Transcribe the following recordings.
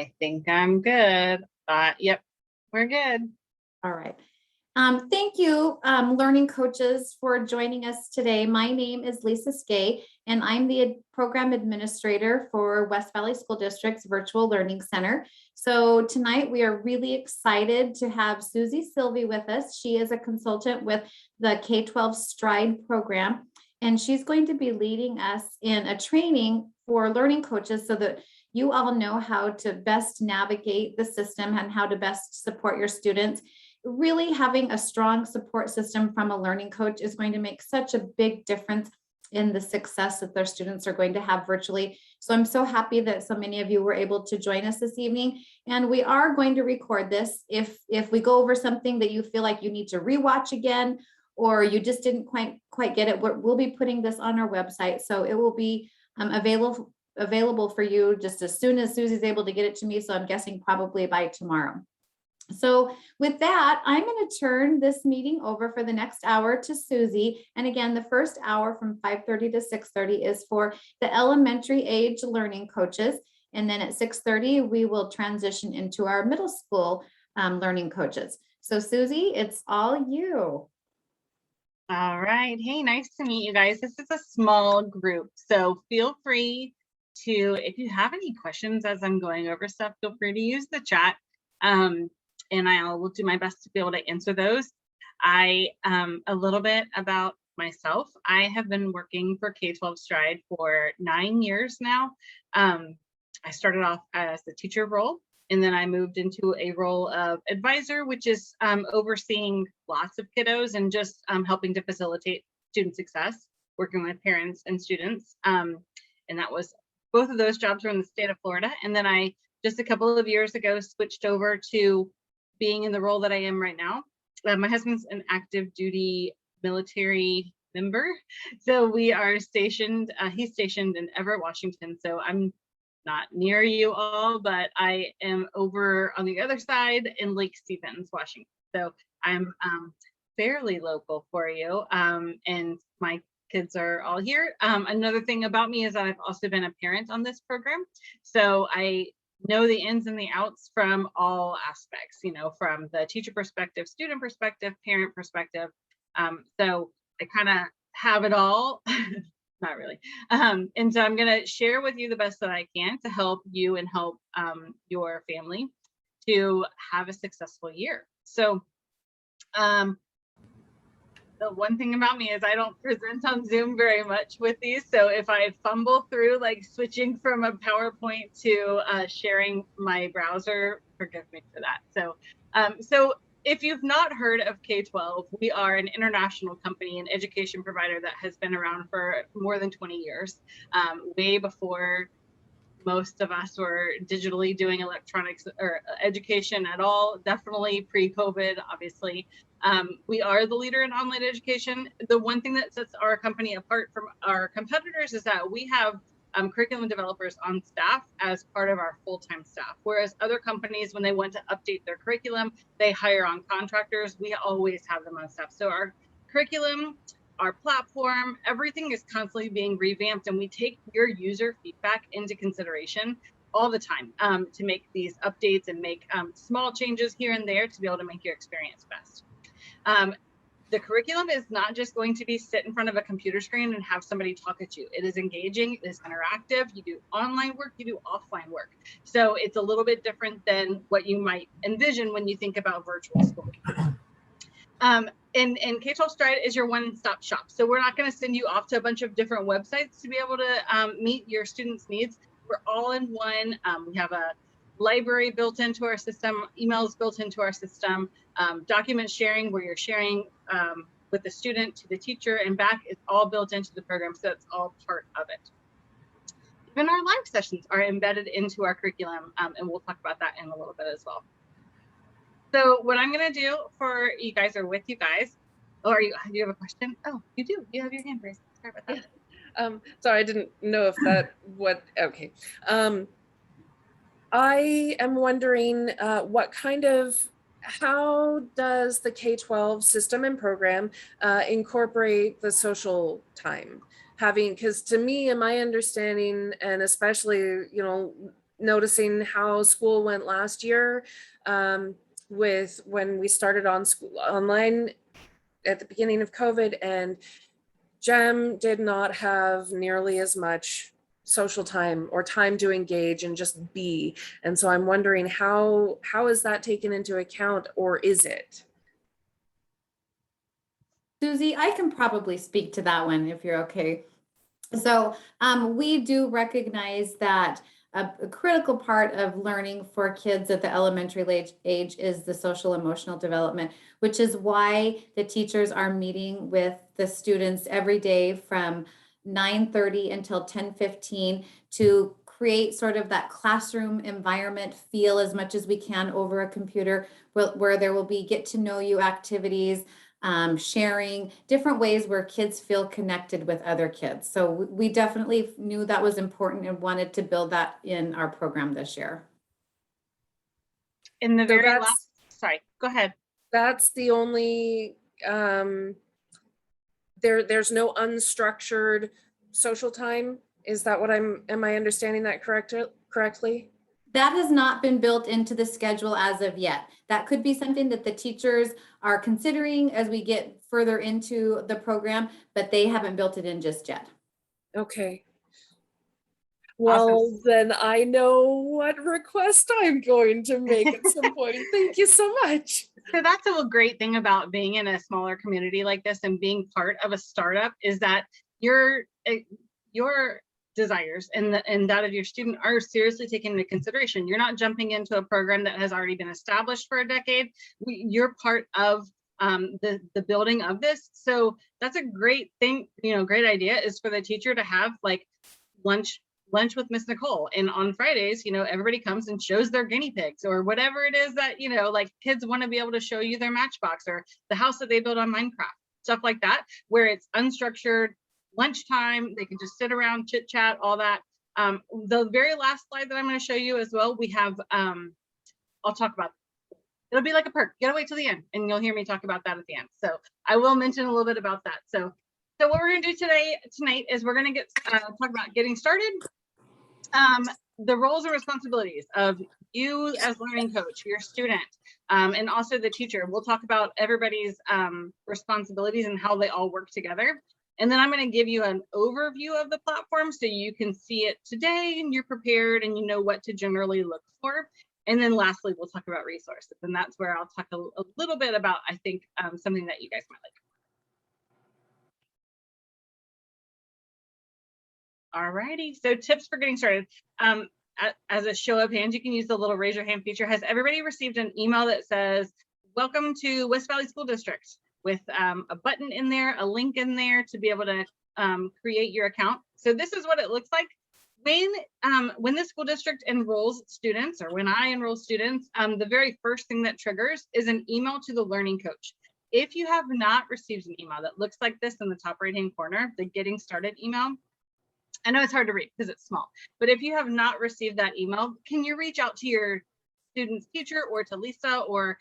I think I'm good. Yep, we're good. All right. Thank you, learning coaches, for joining us today. My name is Lisa Skay, and I'm the program administrator for West Valley School District's Virtual Learning Center. So tonight we are really excited to have Susie Sylvie with us. She is a consultant with the K12 Stride program, and she's going to be leading us in a training for learning coaches so that you all know how to best navigate the system and how to best support your students. Really having a strong support system from a learning coach is going to make such a big difference in the success that their students are going to have virtually. So I'm so happy that so many of you were able to join us this evening. And we are going to record this. If we go over something that you feel like you need to rewatch again, or you just didn't quite get it, we'll be putting this on our website. So it will be available for you just as soon as Susie's able to get it to me. So I'm guessing probably by tomorrow. So with that, I'm going to turn this meeting over for the next hour to Susie. And again, the first hour from 5:30 to 6:30 is for the elementary age learning coaches. And then at 6:30, we will transition into our middle school learning coaches. So Susie, it's all you. All right. Hey, nice to meet you guys. This is a small group, so feel free to, if you have any questions as I'm going over stuff, feel free to use the chat. And I will do my best to be able to answer those. A little bit about myself. I have been working for K12 Stride for 9 years now. I started off as the teacher role, and then I moved into a role of advisor, which is overseeing lots of kiddos and just helping to facilitate student success, working with parents and students. And that was, both of those jobs were in the state of Florida. And then I, just a couple of years ago, switched over to being in the role that I am right now. My husband's an active duty military member. So we are stationed, he's stationed in Everett, Washington. So I'm not near you all, but I am over on the other side in Lake Stevens, Washington. So I'm fairly local for you. And my kids are all here. Another thing about me is that I've also been a parent on this program. So I know the ins and the outs from all aspects, you know, from the teacher perspective, student perspective, parent perspective. So I kind of have it all, not really. And so I'm going to share with you the best that I can to help you and help your family to have a successful year. So the one thing about me is I don't present on Zoom very much with these. So if I fumble through like switching from a PowerPoint to sharing my browser, forgive me for that. So if you've not heard of K12, we are an international company, an education provider that has been around for more than 20 years, way before most of us were digitally doing electronics or education at all, definitely pre-COVID, obviously. We are the leader in online education. The one thing that sets our company apart from our competitors is that we have curriculum developers on staff as part of our full-time staff. Whereas other companies, when they want to update their curriculum, they hire on contractors. We always have them on staff. So our curriculum, our platform, everything is constantly being revamped, and we take your user feedback into consideration all the time to make these updates and make small changes here and there to be able to make your experience best. The curriculum is not just going to be sit in front of a computer screen and have somebody talk at you. It is engaging, it is interactive. You do online work, you do offline work. So it's a little bit different than what you might envision when you think about virtual school. And K12 Stride is your one-stop shop. So we're not going to send you off to a bunch of different websites to be able to meet your students' needs. We're all in one. We have a library built into our system, emails built into our system, document sharing where you're sharing with the student to the teacher and back is all built into the program. So it's all part of it. Even our live sessions are embedded into our curriculum, and we'll talk about that in a little bit as well. So what I'm going to do for you guys or with you guys, or do you have a question? Oh, you do. You have your hand raised. Sorry about that. Yeah. Sorry, I didn't know if that okay. I am wondering how does the K12 system and program incorporate the social time? Because to me, in my understanding, and especially, noticing how school went last year, with when we started on school online at the beginning of COVID, and GEM did not have nearly as much social time or time to engage and just be. And so I'm wondering how is that taken into account, or is it? Susie, I can probably speak to that one if you're okay. So we do recognize that a critical part of learning for kids at the elementary age is the social emotional development, which is why the teachers are meeting with the students every day from 9:30 until 10:15 to create sort of that classroom environment feel as much as we can over a computer, where there will be get to know you activities, sharing different ways where kids feel connected with other kids. So we definitely knew that was important and wanted to build that in our program this year. In the very last, sorry, go ahead. That's the only, there's no unstructured social time. Is that what am I understanding that correctly? That has not been built into the schedule as of yet. That could be something that the teachers are considering as we get further into the program, but they haven't built it in just yet. Okay. Well, awesome. Then I know what request I'm going to make at some point. Thank you so much. So that's a great thing about being in a smaller community like this and being part of a startup, is that your desires and that of your student are seriously taken into consideration. You're not jumping into a program that has already been established for a decade. You're part of the building of this. So that's a great thing, great idea is for the teacher to have like lunch with Miss Nicole. And on Fridays, everybody comes and shows their guinea pigs or whatever it is that, like kids want to be able to show you their Matchbox or the house that they built on Minecraft, stuff like that, where it's unstructured lunchtime. They can just sit around, chit chat, all that. The very last slide that I'm going to show you as well, we have, I'll talk about, it'll be like a perk. You gotta wait till the end and you'll hear me talk about that at the end. So I will mention a little bit about that. So what we're going to do tonight is we're going to talk about getting started. The roles and responsibilities of you as learning coach, your student, and also the teacher. We'll talk about everybody's responsibilities and how they all work together. And then I'm going to give you an overview of the platform so you can see it today and you're prepared and you know what to generally look for. And then lastly, we'll talk about resources. And that's where I'll talk a little bit about, I think, something that you guys might like. All righty, so tips for getting started. As a show of hands, you can use the little raise your hand feature. Has everybody received an email that says, welcome to West Valley School District, with a button in there, a link in there to be able to create your account? So this is what it looks like. When the school district enrolls students, or when I enroll students, the very first thing that triggers is an email to the learning coach. If you have not received an email that looks like this in the top right-hand corner, the getting started email, I know it's hard to read because it's small, but if you have not received that email, can you reach out to your student's teacher or to Lisa or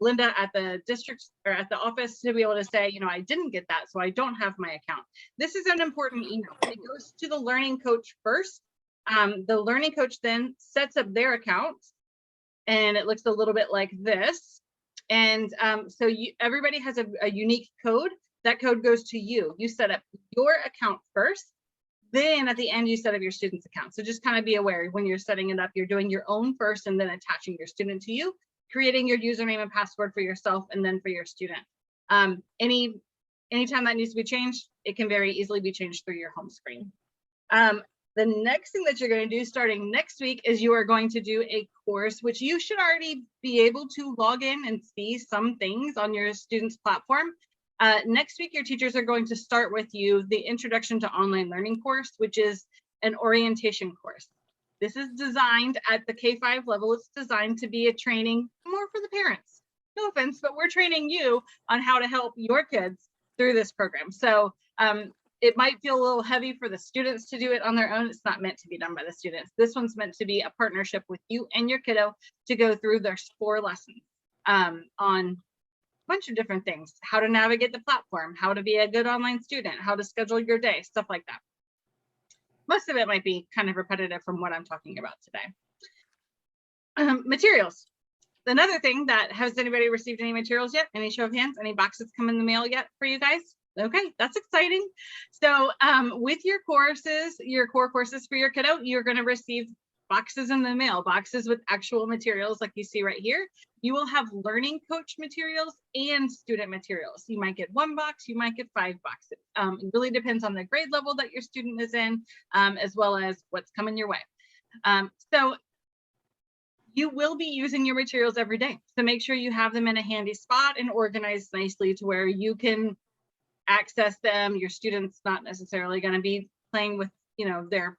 Linda at the district or at the office to be able to say, I didn't get that, so I don't have my account. This is an important email. It goes to the learning coach first. The learning coach then sets up their account, and it looks a little bit like this. And so everybody has a unique code. That code goes to you. You set up your account first. Then at the end, you set up your student's account. So just kind of be aware when you're setting it up, you're doing your own first and then attaching your student to you, creating your username and password for yourself and then for your student. Anytime that needs to be changed, it can very easily be changed through your home screen. The next thing that you're going to do starting next week is you are going to do a course, which you should already be able to log in and see some things on your student's platform. Next week, your teachers are going to start with you the Introduction to Online Learning course, which is an orientation course. This is designed at the K-5 level. It's designed to be a training more for the parents. No offense, but we're training you on how to help your kids through this program. So it might feel a little heavy for the students to do it on their own. It's not meant to be done by the students. This one's meant to be a partnership with you and your kiddo to go through their 4 lessons on bunch of different things: how to navigate the platform, how to be a good online student, how to schedule your day, stuff like that. Most of it might be kind of repetitive from what I'm talking about today. Materials. Another thing that, has anybody received any materials yet? Any show of hands? Any boxes come in the mail yet for you guys? Okay, that's exciting. So with your courses, your core courses for your kiddo, you're going to receive boxes in the mail, boxes with actual materials like you see right here. You will have learning coach materials and student materials. You might get 1 box, you might get 5 boxes. It really depends on the grade level that your student is in, as well as what's coming your way. So you will be using your materials every day. So make sure you have them in a handy spot and organized nicely to where you can access them. Your students not necessarily going to be playing with, you know, their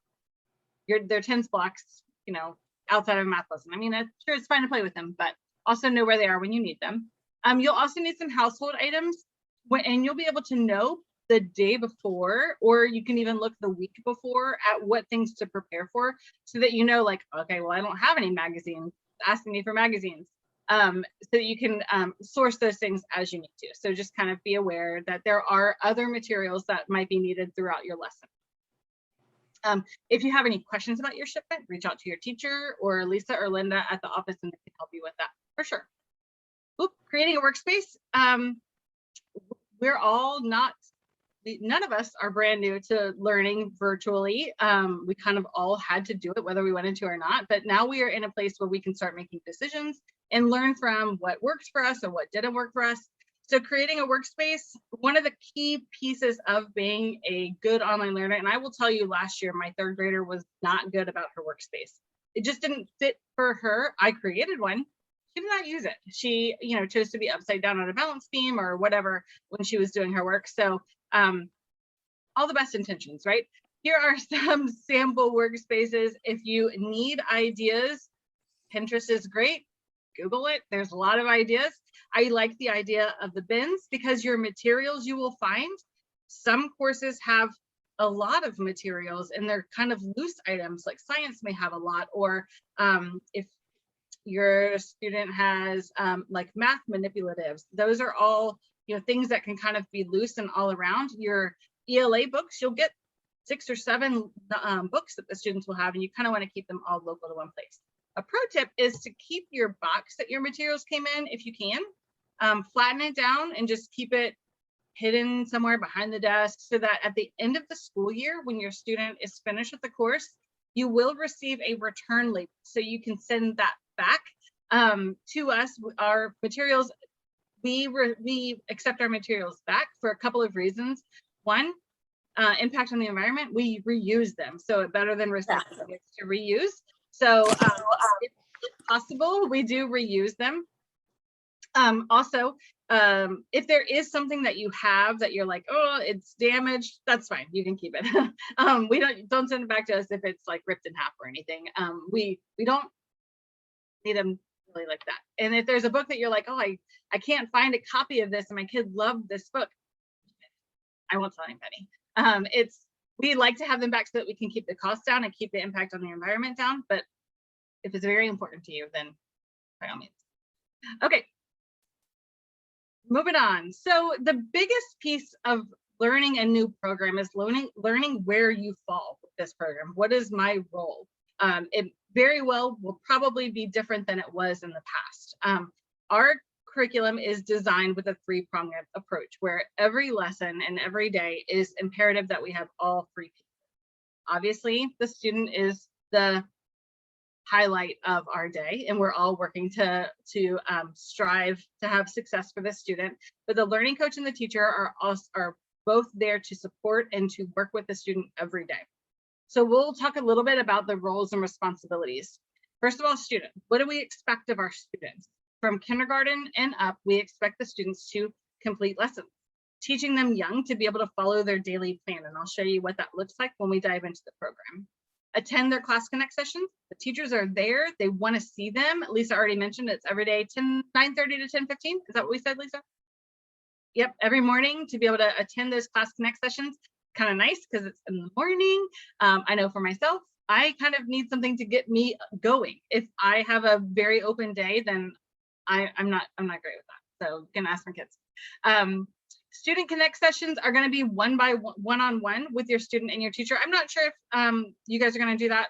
TENS blocks, you know, outside of a math lesson. I mean, sure, it's fine to play with them, but also know where they are when you need them. You'll also need some household items, and you'll be able to know the day before, or you can even look the week before at what things to prepare for, so that you know, like, okay, well, I don't have any magazines, asking me for magazines. So that you can source those things as you need to. So just kind of be aware that there are other materials that might be needed throughout your lesson. If you have any questions about your shipment, reach out to your teacher or Lisa or Linda at the office, and they can help you with that for sure. Oop, creating a workspace. We're all none of us are brand new to learning virtually. We kind of all had to do it, whether we wanted to or not, but now we are in a place where we can start making decisions and learn from what works for us or what didn't work for us. So creating a workspace, one of the key pieces of being a good online learner, and I will tell you, last year, my 3rd grader was not good about her workspace. It just didn't fit for her. I created one. She did not use it. She, you know, chose to be upside down on a balance beam or whatever when she was doing her work. So all the best intentions, right? Here are some sample workspaces. If you need ideas, Pinterest is great. Google it. There's a lot of ideas. I like the idea of the bins because your materials you will find, some courses have a lot of materials and they're kind of loose items, like science may have a lot, or if your student has like math manipulatives, those are all, you know, things that can kind of be loose and all around. Your ELA books, you'll get 6 or 7 books that the students will have, and you kind of want to keep them all local to one place. A pro tip is to keep your box that your materials came in, if you can, flatten it down and just keep it hidden somewhere behind the desk, so that at the end of the school year, when your student is finished with the course, you will receive a return label, so you can send that back to us. Our materials, we accept our materials back for a couple of reasons. One, impact on the environment. We reuse them, so better than recycling is to reuse. So if possible, we do reuse them. Also, if there is something that you have that you're like, oh, it's damaged, that's fine, you can keep it. We don't send it back to us if it's like ripped in half or anything. We don't need them really like that. And if there's a book that you're like, oh, I can't find a copy of this and my kid loved this book, I won't tell anybody. We like to have them back so that we can keep the cost down and keep the impact on the environment down. But if it's very important to you, then by all means. Okay, moving on. So the biggest piece of learning a new program is learning where you fall with this program. What is my role? It very well will probably be different than it was in the past. Our curriculum is designed with a 3-pronged approach, where every lesson and every day is imperative that we have all 3 people. Obviously, the student is the highlight of our day, and we're all working to strive to have success for the student. But the learning coach and the teacher are both there to support and to work with the student every day. So we'll talk a little bit about the roles and responsibilities. First of all, student, what do we expect of our students? From kindergarten and up, we expect the students to complete lessons, teaching them young to be able to follow their daily plan. And I'll show you what that looks like when we dive into the program. Attend their class connect sessions. The teachers are there. They want to see them. Lisa already mentioned it's every day, 9:30 to 10:15. Is that what we said, Lisa? Yep, every morning to be able to attend those class connect sessions. Kind of nice because it's in the morning. I know for myself, I kind of need something to get me going. If I have a very open day, then I'm not great with that. So you can ask my kids. Student connect sessions are going to be one-on-one with your student and your teacher. I'm not sure if you guys are going to do that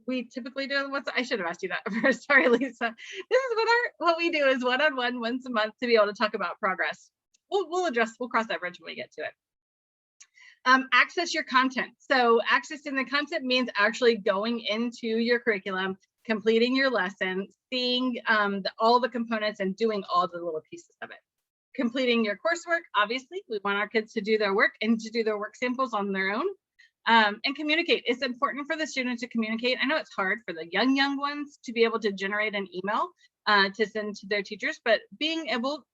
we typically do. I should have asked you that first. Sorry, Lisa. This is what we do is one-on-one once a month to be able to talk about progress. We'll cross that bridge when we get to it. Access your content. So accessing the content means actually going into your curriculum, completing your lesson, seeing all the components and doing all the little pieces of it. Completing your coursework, obviously, we want our kids to do their work and to do their work samples on their own. And communicate. It's important for the student to communicate. I know it's hard for the young ones to be able to generate an email to send to their teachers, but being able,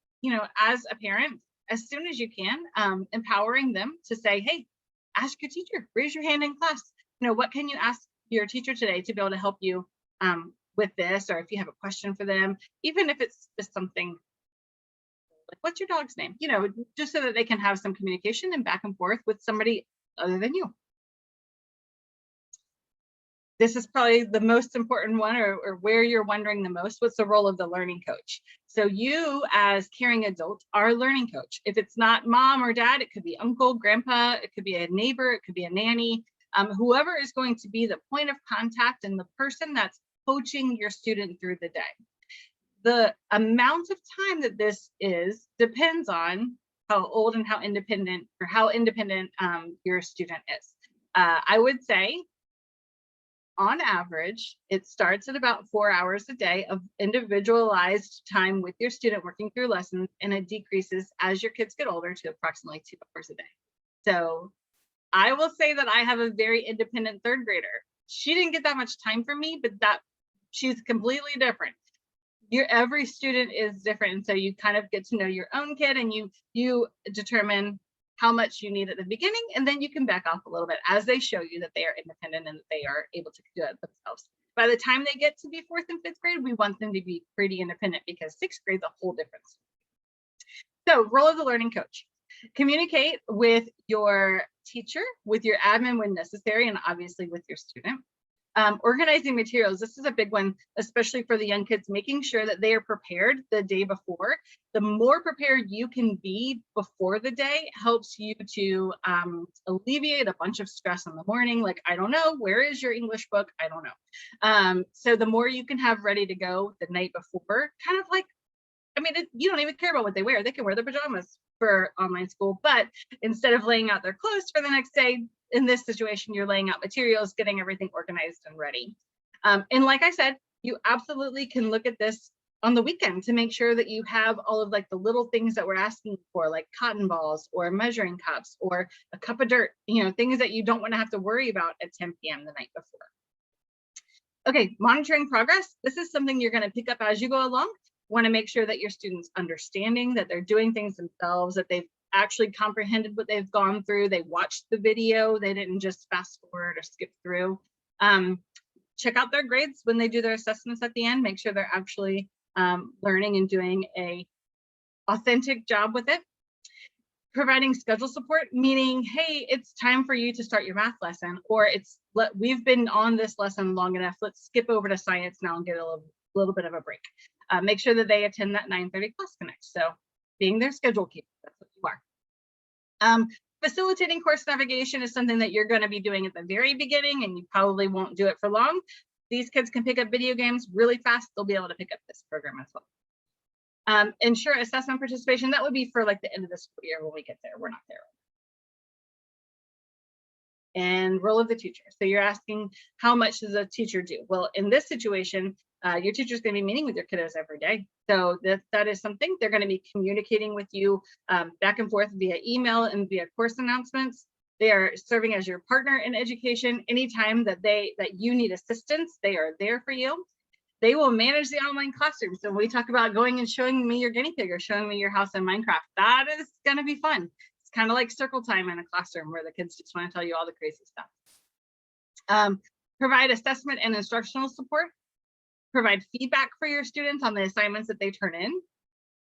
as a parent, as soon as you can, empowering them to say, hey, ask your teacher, raise your hand in class. What can you ask your teacher today to be able to help you with this, or if you have a question for them, even if it's just something like, what's your dog's name? Just so that they can have some communication and back and forth with somebody other than you. This is probably the most important one, or where you're wondering the most, what's the role of the learning coach? So you as caring adult are a learning coach. If it's not mom or dad, it could be uncle, grandpa, it could be a neighbor, it could be a nanny, whoever is going to be the point of contact and the person that's coaching your student through the day. The amount of time that this is depends on how old and how independent your student is. I would say, on average, it starts at about 4 hours a day of individualized time with your student working through lessons, and it decreases as your kids get older to approximately 2 hours a day. So I will say that I have a very independent third grader. She didn't get that much time from me, but she's completely different. Every student is different, and so you kind of get to know your own kid, and you determine how much you need at the beginning, and then you can back off a little bit as they show you that they are independent and that they are able to do it themselves. By the time they get to be 4th and 5th grade, we want them to be pretty independent, because 6th grade is a whole difference. So, role of the learning coach. Communicate with your teacher, with your admin when necessary, and obviously with your student. Organizing materials. This is a big one, especially for the young kids, making sure that they are prepared the day before. The more prepared you can be before the day helps you to alleviate a bunch of stress in the morning. Like, I don't know, where is your English book? I don't know. So the more you can have ready to go the night before, kind of like, you don't even care about what they wear. They can wear their pajamas for online school, but instead of laying out their clothes for the next day, in this situation, you're laying out materials, getting everything organized and ready. And like I said, you absolutely can look at this on the weekend to make sure that you have all of like the little things that we're asking for, like cotton balls or measuring cups or a cup of dirt, things that you don't want to have to worry about at 10 p.m. the night before. Okay, monitoring progress. This is something you're going to pick up as you go along. Want to make sure that your students understanding, that they're doing things themselves, that they've actually comprehended what they've gone through. They watched the video. They didn't just fast forward or skip through. Check out their grades when they do their assessments at the end. Make sure they're actually learning and doing a authentic job with it. Providing schedule support, meaning, hey, it's time for you to start your math lesson, or we've been on this lesson long enough. Let's skip over to science now and get a little bit of a break. Make sure that they attend that 9:30 class connect. So being their schedule keeper, that's what you are. Facilitating course navigation is something that you're going to be doing at the very beginning, and you probably won't do it for long. These kids can pick up video games really fast. They'll be able to pick up this program as well. Ensure assessment participation. That would be for like the end of the school year when we get there. We're not there. And role of the teacher. So you're asking, how much does a teacher do? Well, in this situation, your teacher's going to be meeting with your kiddos every day. So that is something they're going to be communicating with you back and forth via email and via course announcements. They are serving as your partner in education. Anytime that you need assistance, they are there for you. They will manage the online classroom. So when we talk about going and showing me your guinea pig or showing me your house in Minecraft, that is going to be fun. It's kind of like circle time in a classroom where the kids just want to tell you all the crazy stuff. Provide assessment and instructional support. Provide feedback for your students on the assignments that they turn in.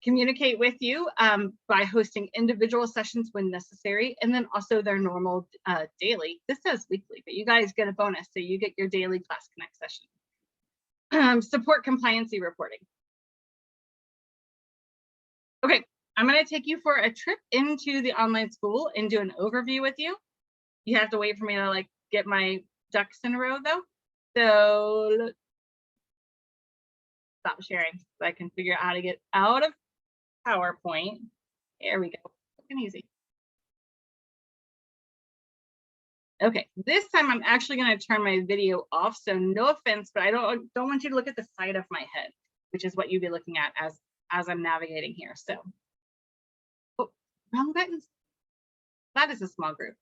Communicate with you by hosting individual sessions when necessary, and then also their normal daily. This says weekly, but you guys get a bonus, so you get your daily class connect session. Support compliancy reporting. Okay, I'm going to take you for a trip into the online school and do an overview with you. You have to wait for me to like get my ducks in a row though. So stop sharing so I can figure out how to get out of PowerPoint. There we go. Quick and easy. Okay, this time I'm actually going to turn my video off. So no offense, but I don't want you to look at the side of my head, which is what you'd be looking at as I'm navigating here. So, oh, wrong buttons. That is a small group.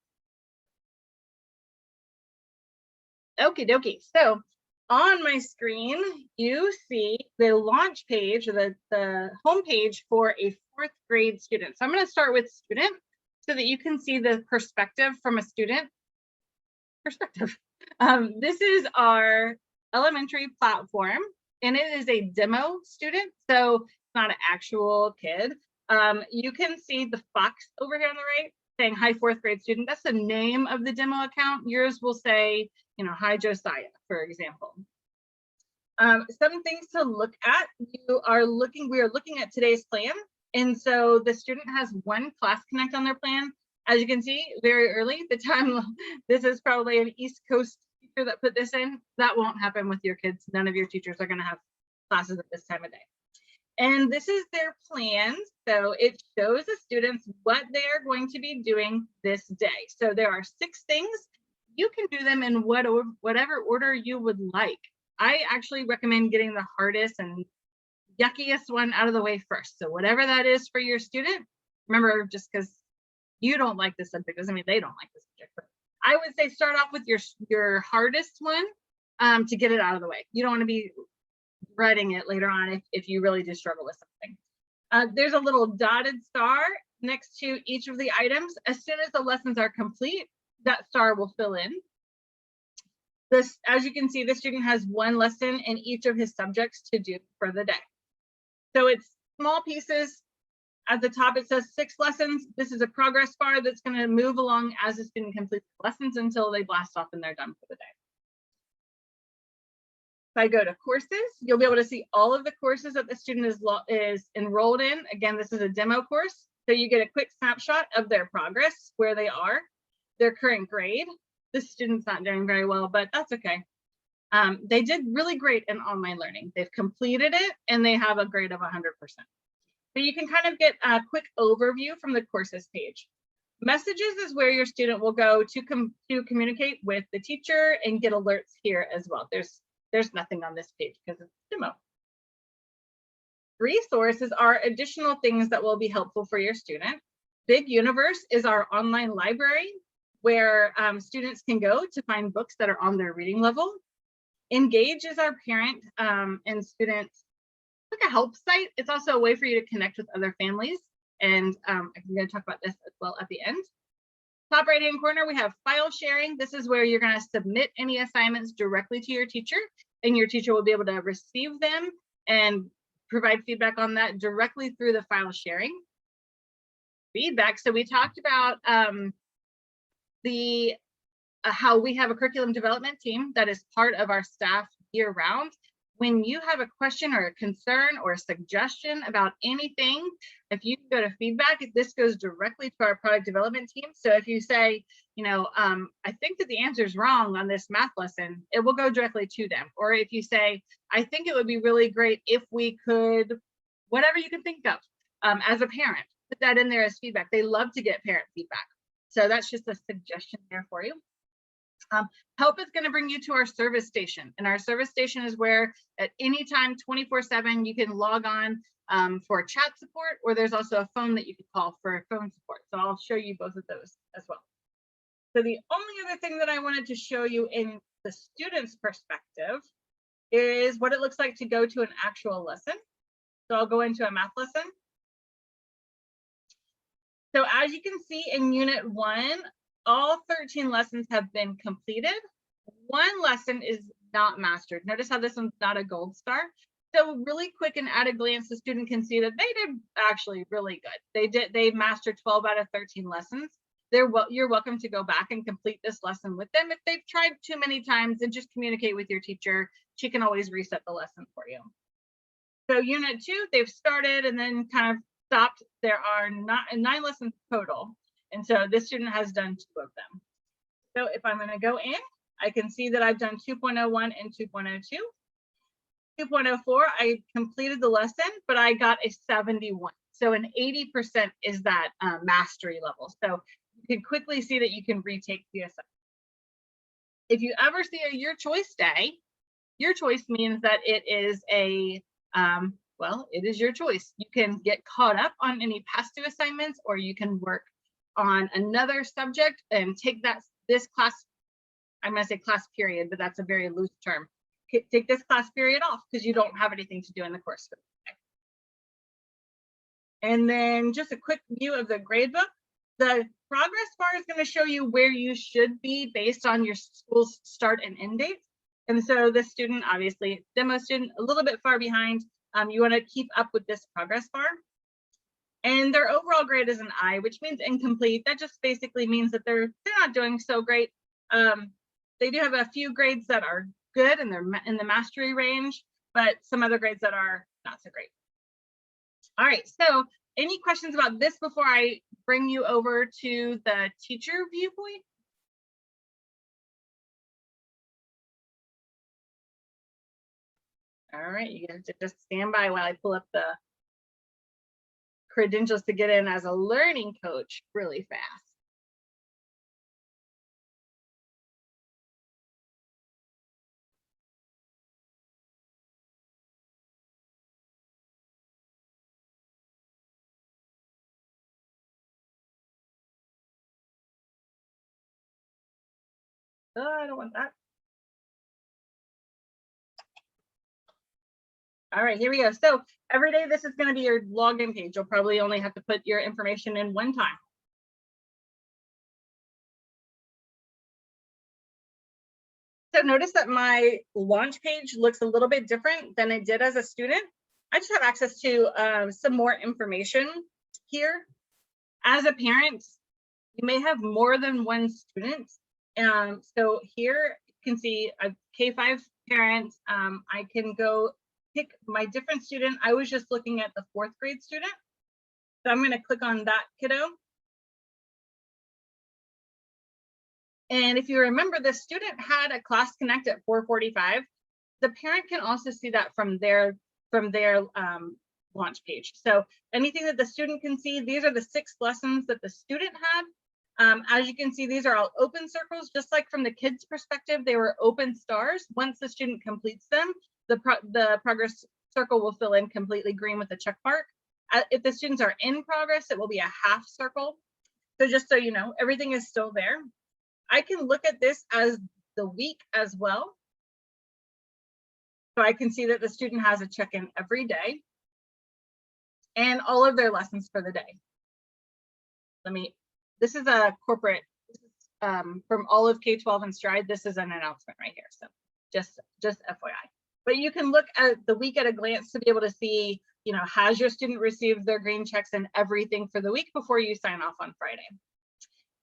Okie dokie. So on my screen, you see the launch page, or the home page for a 4th grade student. So I'm going to start with student so that you can see the perspective from a student perspective. This is our elementary platform, and it is a demo student, so it's not an actual kid. You can see the fox over here on the right saying hi 4th grade student. That's the name of the demo account. Yours will say, you know, hi Josiah, for example. Some things to look at. We are looking at today's plan, and so the student has one class connect on their plan. As you can see, very early, the time, this is probably an East Coast teacher that put this in. That won't happen with your kids. None of your teachers are going to have classes at this time of day. And this is their plan. So it shows the students what they're going to be doing this day. So there are 6 things. You can do them in whatever order you would like. I actually recommend getting the hardest and yuckiest one out of the way first. So whatever that is for your student, remember, just because you don't like this subject doesn't mean they don't like this subject. But I would say start off with your hardest one to get it out of the way. You don't want to be writing it later on if you really do struggle with something. There's a little dotted star next to each of the items. As soon as the lessons are complete, that star will fill in. This, as you can see, the student has 1 lesson in each of his subjects to do for the day. So it's small pieces. At the top, it says 6 lessons. This is a progress bar that's going to move along as the student completes the lessons until they blast off and they're done for the day. If I go to courses, you'll be able to see all of the courses that the student is enrolled in. Again, this is a demo course. So you get a quick snapshot of their progress, where they are, their current grade. This student's not doing very well, but that's okay. They did really great in online learning. They've completed it and they have a grade of 100%. So you can kind of get a quick overview from the courses page. Messages is where your student will go to communicate with the teacher and get alerts here as well. There's nothing on this page because it's a demo. Resources are additional things that will be helpful for your student. Big Universe is our online library where students can go to find books that are on their reading level. Engage is our parent and student, like a help site. It's also a way for you to connect with other families. And I'm going to talk about this as well at the end. Top right hand corner, we have file sharing. This is where you're going to submit any assignments directly to your teacher, and your teacher will be able to receive them and provide feedback on that directly through the file sharing. Feedback. So we talked about how we have a curriculum development team that is part of our staff year round. When you have a question or a concern or a suggestion about anything, if you go to feedback, this goes directly to our product development team. So if you say, you know, I think that the answer is wrong on this math lesson, it will go directly to them. Or if you say, I think it would be really great if we could, whatever you can think of as a parent, put that in there as feedback. They love to get parent feedback. So that's just a suggestion there for you. Help is going to bring you to our service station, and our service station is where at any time 24/7 you can log on for chat support, or there's also a phone that you can call for phone support. So I'll show you both of those as well. So the only other thing that I wanted to show you in the student's perspective is what it looks like to go to an actual lesson. So I'll go into a math lesson. So as you can see in Unit 1, all 13 lessons have been completed. 1 lesson is not mastered. Notice how this one's not a gold star. So really quick and at a glance, the student can see that they did actually really good. They mastered 12 out of 13 lessons. You're welcome to go back and complete this lesson with them. If they've tried too many times, then just communicate with your teacher. She can always reset the lesson for you. So Unit 2, they've started and then kind of stopped. There are 9 lessons total. And so this student has done 2 of them. So if I'm going to go in I can see that I've done 2.01 and 2.02. 2.04, I completed the lesson, but I got a 71. So an 80% is that mastery level. So you can quickly see that you can retake the assignment. If you ever see a your choice day, your choice means that it is a, well, it is your choice. You can get caught up on any past due assignments, or you can work on another subject and take this class, I'm gonna say class period, but that's a very loose term. Take this class period off because you don't have anything to do in the course. And then just a quick view of the grade book. The progress bar is going to show you where you should be based on your school's start and end dates. And so the student, obviously, demo student, a little bit far behind. You want to keep up with this progress bar. And their overall grade is an I, which means incomplete. That just basically means that they're not doing so great. They do have a few grades that are good and they're in the mastery range, but some other grades that are not so great. All right, so any questions about this before I bring you over to the teacher viewpoint? All right, you have to just stand by while I pull up the credentials to get in as a learning coach really fast. Oh, I don't want that. All right, here we go. So every day, this is going to be your login page. You'll probably only have to put your information in one time. So notice that my launch page looks a little bit different than it did as a student. I just have access to some more information here. As a parent, you may have more than one student. So here you can see a K5 parent. I can go pick my different student. I was just looking at the 4th grade student. So I'm going to click on that kiddo. And if you remember, the student had a class connect at 4:45. The parent can also see that from their launch page. So anything that the student can see, these are the 6 lessons that the student had. As you can see, these are all open circles, just like from the kids' perspective, they were open stars. Once the student completes them, the progress circle will fill in completely green with a check mark. If the students are in progress, it will be a half circle. So just so you know, everything is still there. I can look at this as the week as well. So I can see that the student has a check-in every day and all of their lessons for the day. This is a corporate, from all of K12 and Stride, this is an announcement right here. So just FYI. But you can look at the week at a glance to be able to see, you know, has your student received their green checks and everything for the week before you sign off on Friday.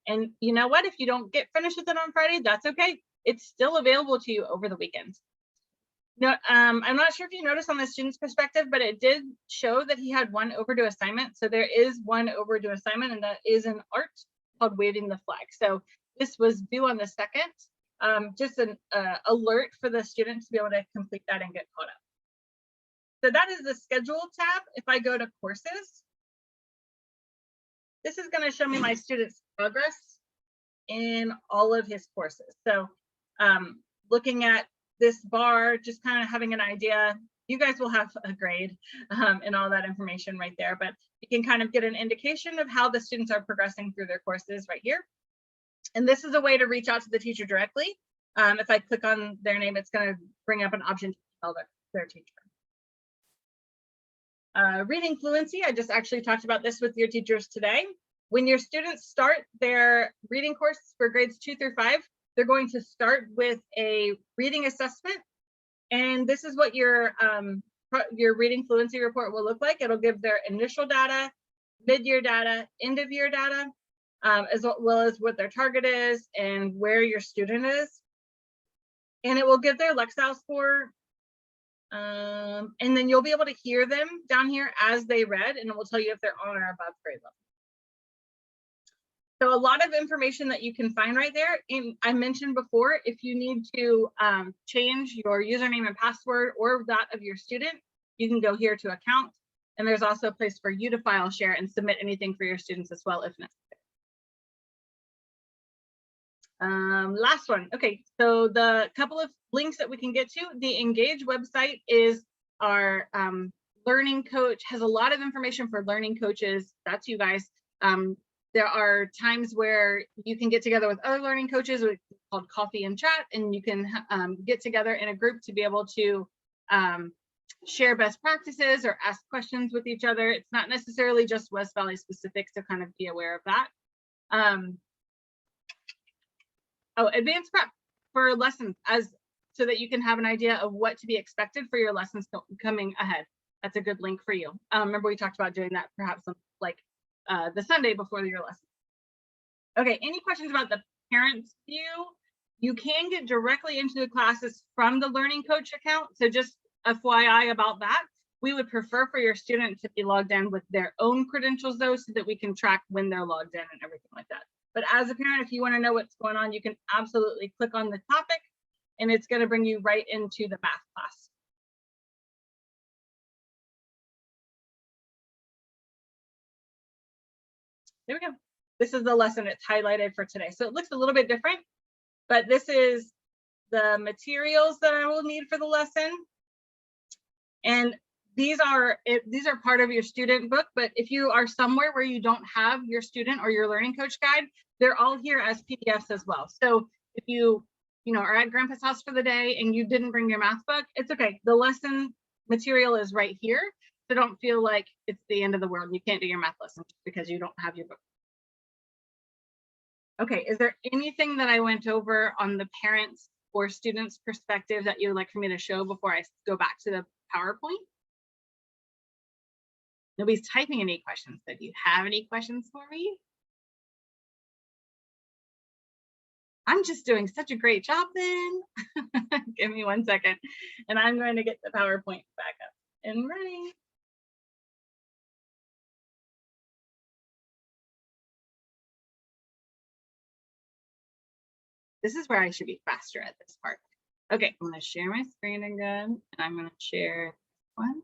And you know what, if you don't get finished with it on Friday, that's okay. It's still available to you over the weekend. No, I'm not sure if you noticed on the student's perspective, but it did show that he had one overdue assignment. So there is one overdue assignment, and that is an art called Waving the Flag. So this was due on the 2nd. Just an alert for the student to be able to complete that and get caught up. So that is the schedule tab. If I go to courses, this is going to show me my student's progress in all of his courses. So looking at this bar, just kind of having an idea, you guys will have a grade and all that information right there, but you can kind of get an indication of how the students are progressing through their courses right here. And this is a way to reach out to the teacher directly. If I click on their name, it's going to bring up an option to tell their teacher. Reading fluency, I just actually talked about this with your teachers today. When your students start their reading course for grades 2 through 5, they're going to start with a reading assessment. And this is what your reading fluency report will look like. It'll give their initial data, mid-year data, end-of-year data, as well as what their target is and where your student is. And it will give their Lexile score. And then you'll be able to hear them down here as they read, and it will tell you if they're on or above grade level. So a lot of information that you can find right there. And I mentioned before, if you need to change your username and password or that of your student, you can go here to account. And there's also a place for you to file share and submit anything for your students as well if necessary. Last one. Okay, so the couple of links that we can get to, the Engage website is our learning coach, has a lot of information for learning coaches. That's you guys. There are times where you can get together with other learning coaches, it's called coffee and chat, and you can get together in a group to be able to share best practices or ask questions with each other. It's not necessarily just West Valley specific, so kind of be aware of that. Oh, advanced prep for lessons, so that you can have an idea of what to be expected for your lessons coming ahead. That's a good link for you. Remember we talked about doing that perhaps on, like the Sunday before your lesson. Okay, any questions about the parents view? You can get directly into the classes from the learning coach account. So just FYI about that. We would prefer for your student to be logged in with their own credentials though, so that we can track when they're logged in and everything like that. But as a parent, if you want to know what's going on, you can absolutely click on the topic and it's going to bring you right into the math class. There we go. This is the lesson it's highlighted for today. So it looks a little bit different, but this is the materials that I will need for the lesson. And these are part of your student book, but if you are somewhere where you don't have your student or your learning coach guide, they're all here as PDFs as well. So if you are at grandpa's house for the day and you didn't bring your math book, it's okay. The lesson material is right here. So don't feel like it's the end of the world. You can't do your math lesson because you don't have your book. Okay, is there anything that I went over on the parents or students perspective that you would like for me to show before I go back to the PowerPoint? Nobody's typing any questions, so do you have any questions for me? I'm just doing such a great job then. Give me 1 second, and I'm going to get the PowerPoint back up and running. This is where I should be faster at this part. Okay, I'm going to share my screen again, and I'm going to share one.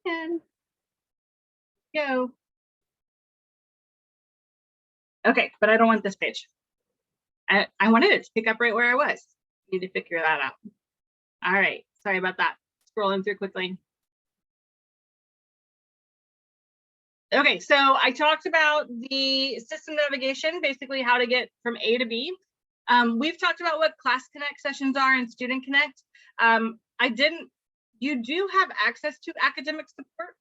And go. Okay, but I don't want this page. I wanted it to pick up right where I was. Need to figure that out. All right, sorry about that. Scrolling through quickly. Okay, so I talked about the system navigation, basically how to get from A to B. We've talked about what Class Connect sessions are and Student Connect. You do have access to academic support.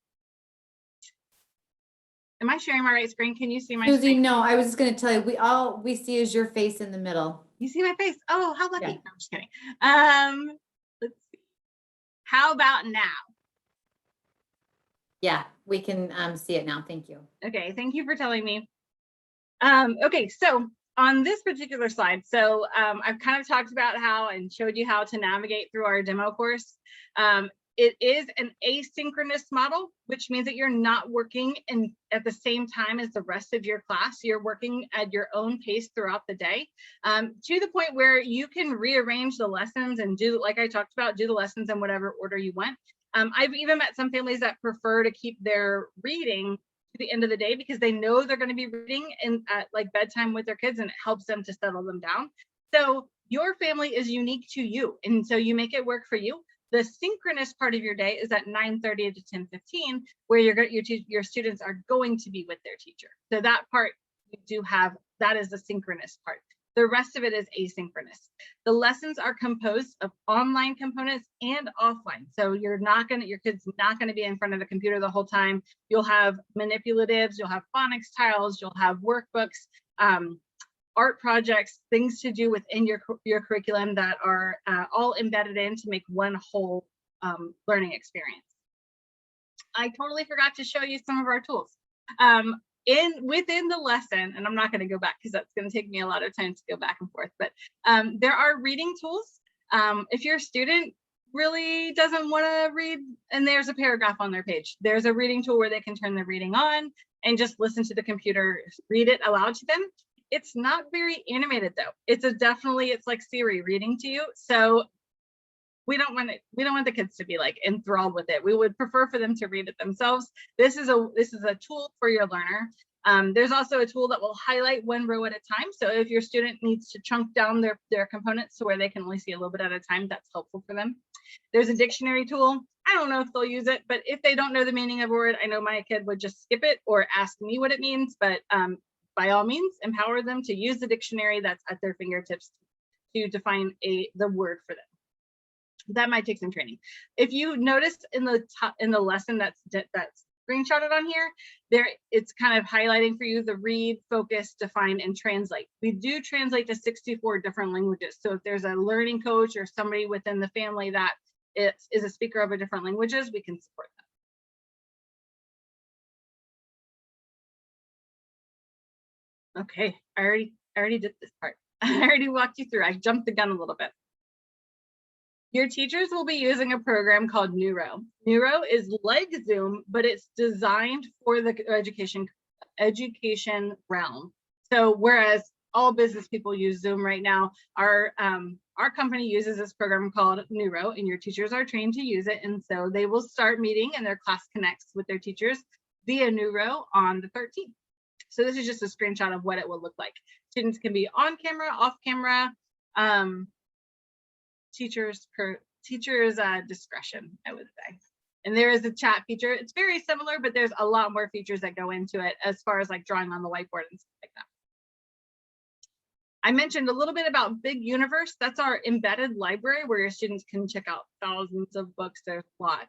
Am I sharing my right screen? Can you see my Susie, screen? no, I was just going to tell you, all we see is your face in the middle. You see my face? Oh, how lucky. Yeah. No, I'm just kidding. Let's see. How about now? Yeah, we can see it now. Thank you. Okay, thank you for telling me. Okay, so on this particular slide, so I've kind of talked about how and showed you how to navigate through our demo course. It is an asynchronous model, which means that you're not working at the same time as the rest of your class. You're working at your own pace throughout the day, to the point where you can rearrange the lessons and do, like I talked about, do the lessons in whatever order you want. I've even met some families that prefer to keep their reading to the end of the day because they know they're going to be reading at like bedtime with their kids, and it helps them to settle them down. So your family is unique to you, and so you make it work for you. The synchronous part of your day is at 9:30 to 10:15, where your students are going to be with their teacher. So that part you do have, that is the synchronous part. The rest of it is asynchronous. The lessons are composed of online components and offline. So your kid's not going to be in front of the computer the whole time. You'll have manipulatives, you'll have phonics tiles, you'll have workbooks, art projects, things to do within your curriculum that are all embedded in to make one whole learning experience. I totally forgot to show you some of our tools. Within the lesson, and I'm not going to go back because that's going to take me a lot of time to go back and forth, but there are reading tools. If you're a student, really doesn't want to read, and there's a paragraph on their page. There's a reading tool where they can turn the reading on and just listen to the computer read it aloud to them. It's not very animated though. It's like Siri reading to you. So we don't want the kids to be like enthralled with it. We would prefer for them to read it themselves. This is a tool for your learner. There's also a tool that will highlight one row at a time. So if your student needs to chunk down their components to where they can only see a little bit at a time, that's helpful for them. There's a dictionary tool. I don't know if they'll use it, but if they don't know the meaning of a word, I know my kid would just skip it or ask me what it means. But by all means, empower them to use the dictionary that's at their fingertips to define the word for them. That might take some training. If you notice in the lesson that's screenshotted on here, it's kind of highlighting for you the read, focus, define, and translate. We do translate to 64 different languages. So if there's a learning coach or somebody within the family that is a speaker of a different languages, we can support that. Okay, I already did this part. I already walked you through. I jumped the gun a little bit. Your teachers will be using a program called Neuro. Neuro is like Zoom, but it's designed for the education realm. So whereas all business people use Zoom right now, our company uses this program called Neuro, and your teachers are trained to use it. And so they will start meeting and their class connects with their teachers via Neuro on the 13th. So this is just a screenshot of what it will look like. Students can be on camera, off camera, teachers discretion, I would say. And there is a chat feature. It's very similar, but there's a lot more features that go into it as far as like drawing on the whiteboard and stuff like that. I mentioned a little bit about Big Universe. That's our embedded library where your students can check out thousands of books. There's a lot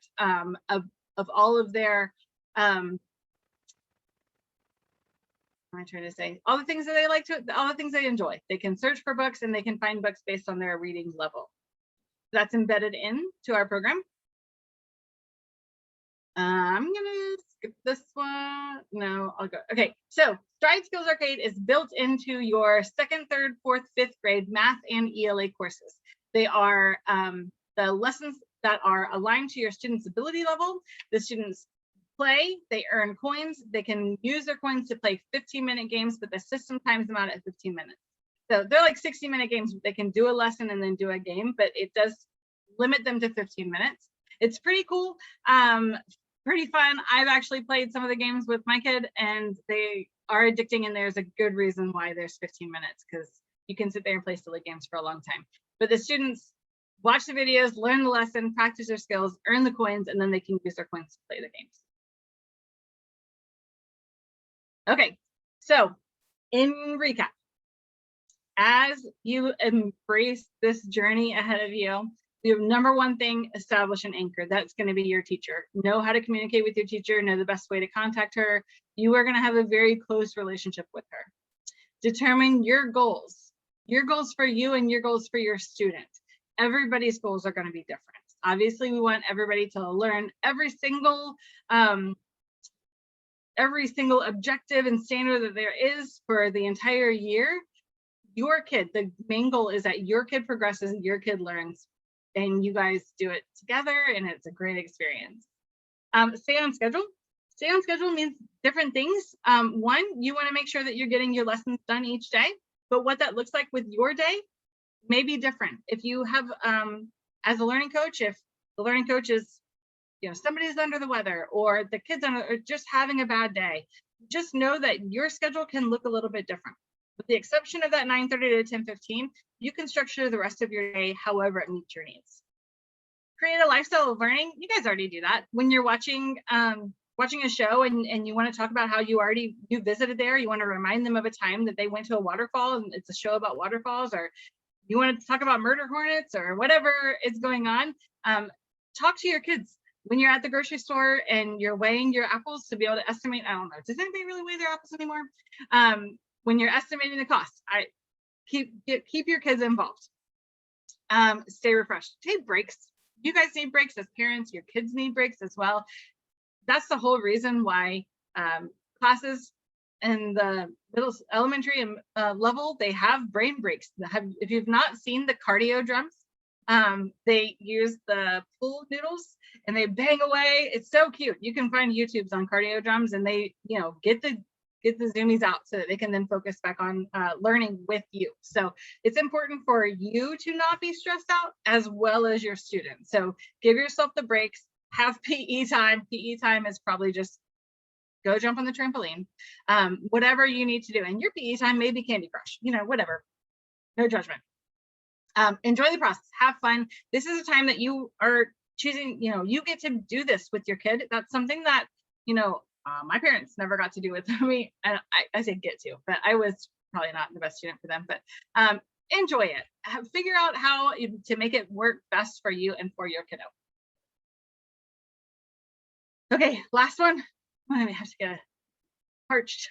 of all of their what am I trying to say? All the things that they like to, all the things they enjoy. They can search for books and they can find books based on their reading level. That's embedded into our program. I'm gonna skip this one. No, I'll go. Okay, so Stride Skills Arcade is built into your 2nd, 3rd, 4th, 5th grade math and ELA courses. They are the lessons that are aligned to your students' ability level. The students play, they earn coins, they can use their coins to play 15-minute games, but the system times them out at 15 minutes. So they're like 60-minute games. They can do a lesson and then do a game, but it does limit them to 15 minutes. It's pretty cool, pretty fun. I've actually played some of the games with my kid and they are addicting, and there's a good reason why there's 15 minutes, because you can sit there and play silly games for a long time. But the students watch the videos, learn the lesson, practice their skills, earn the coins, and then they can use their coins to play the games. Okay, so in recap, as you embrace this journey ahead of you, the number one thing, establish an anchor. That's going to be your teacher. Know how to communicate with your teacher, know the best way to contact her. You are going to have a very close relationship with her. Determine your goals for you and your goals for your student. Everybody's goals are going to be different. Obviously, we want everybody to learn every single objective and standard that there is for the entire year. Your kid, the main goal is that your kid progresses and your kid learns, and you guys do it together, and it's a great experience. Stay on schedule. Stay on schedule means different things. One, you want to make sure that you're getting your lessons done each day, but what that looks like with your day may be different. If you have, as a learning coach, if the learning coach is, somebody's under the weather, or the kids are just having a bad day, just know that your schedule can look a little bit different. With the exception of that 9:30 to 10:15, you can structure the rest of your day however it meets your needs. Create a lifestyle of learning. You guys already do that. When you're watching a show and you want to talk about how you visited there, you want to remind them of a time that they went to a waterfall and it's a show about waterfalls, or you want to talk about murder hornets or whatever is going on. Talk to your kids. When you're at the grocery store and you're weighing your apples to be able to estimate, I don't know, does anybody really weigh their apples anymore? When you're estimating the cost, keep your kids involved. Stay refreshed. Take breaks. You guys need breaks as parents. Your kids need breaks as well. That's the whole reason why classes in the elementary level, they have brain breaks. If you've not seen the cardio drums, They use the pool noodles and they bang away. It's so cute. You can find YouTubes on cardio drums, and they, you know, get the zoomies out so that they can then focus back on learning with you. So it's important for you to not be stressed out as well as your students. So give yourself the breaks, have PE time. PE time is probably just go jump on the trampoline, whatever you need to do. And your PE time may be Candy Crush, you know, whatever, no judgment. Enjoy the process, have fun. This is a time that you are choosing, you know, you get to do this with your kid. That's something that, you know, my parents never got to do with me. And I say get to, but I was probably not the best student for them, but enjoy it. Figure out how to make it work best for you and for your kiddo. Okay, last one. I have to get parched.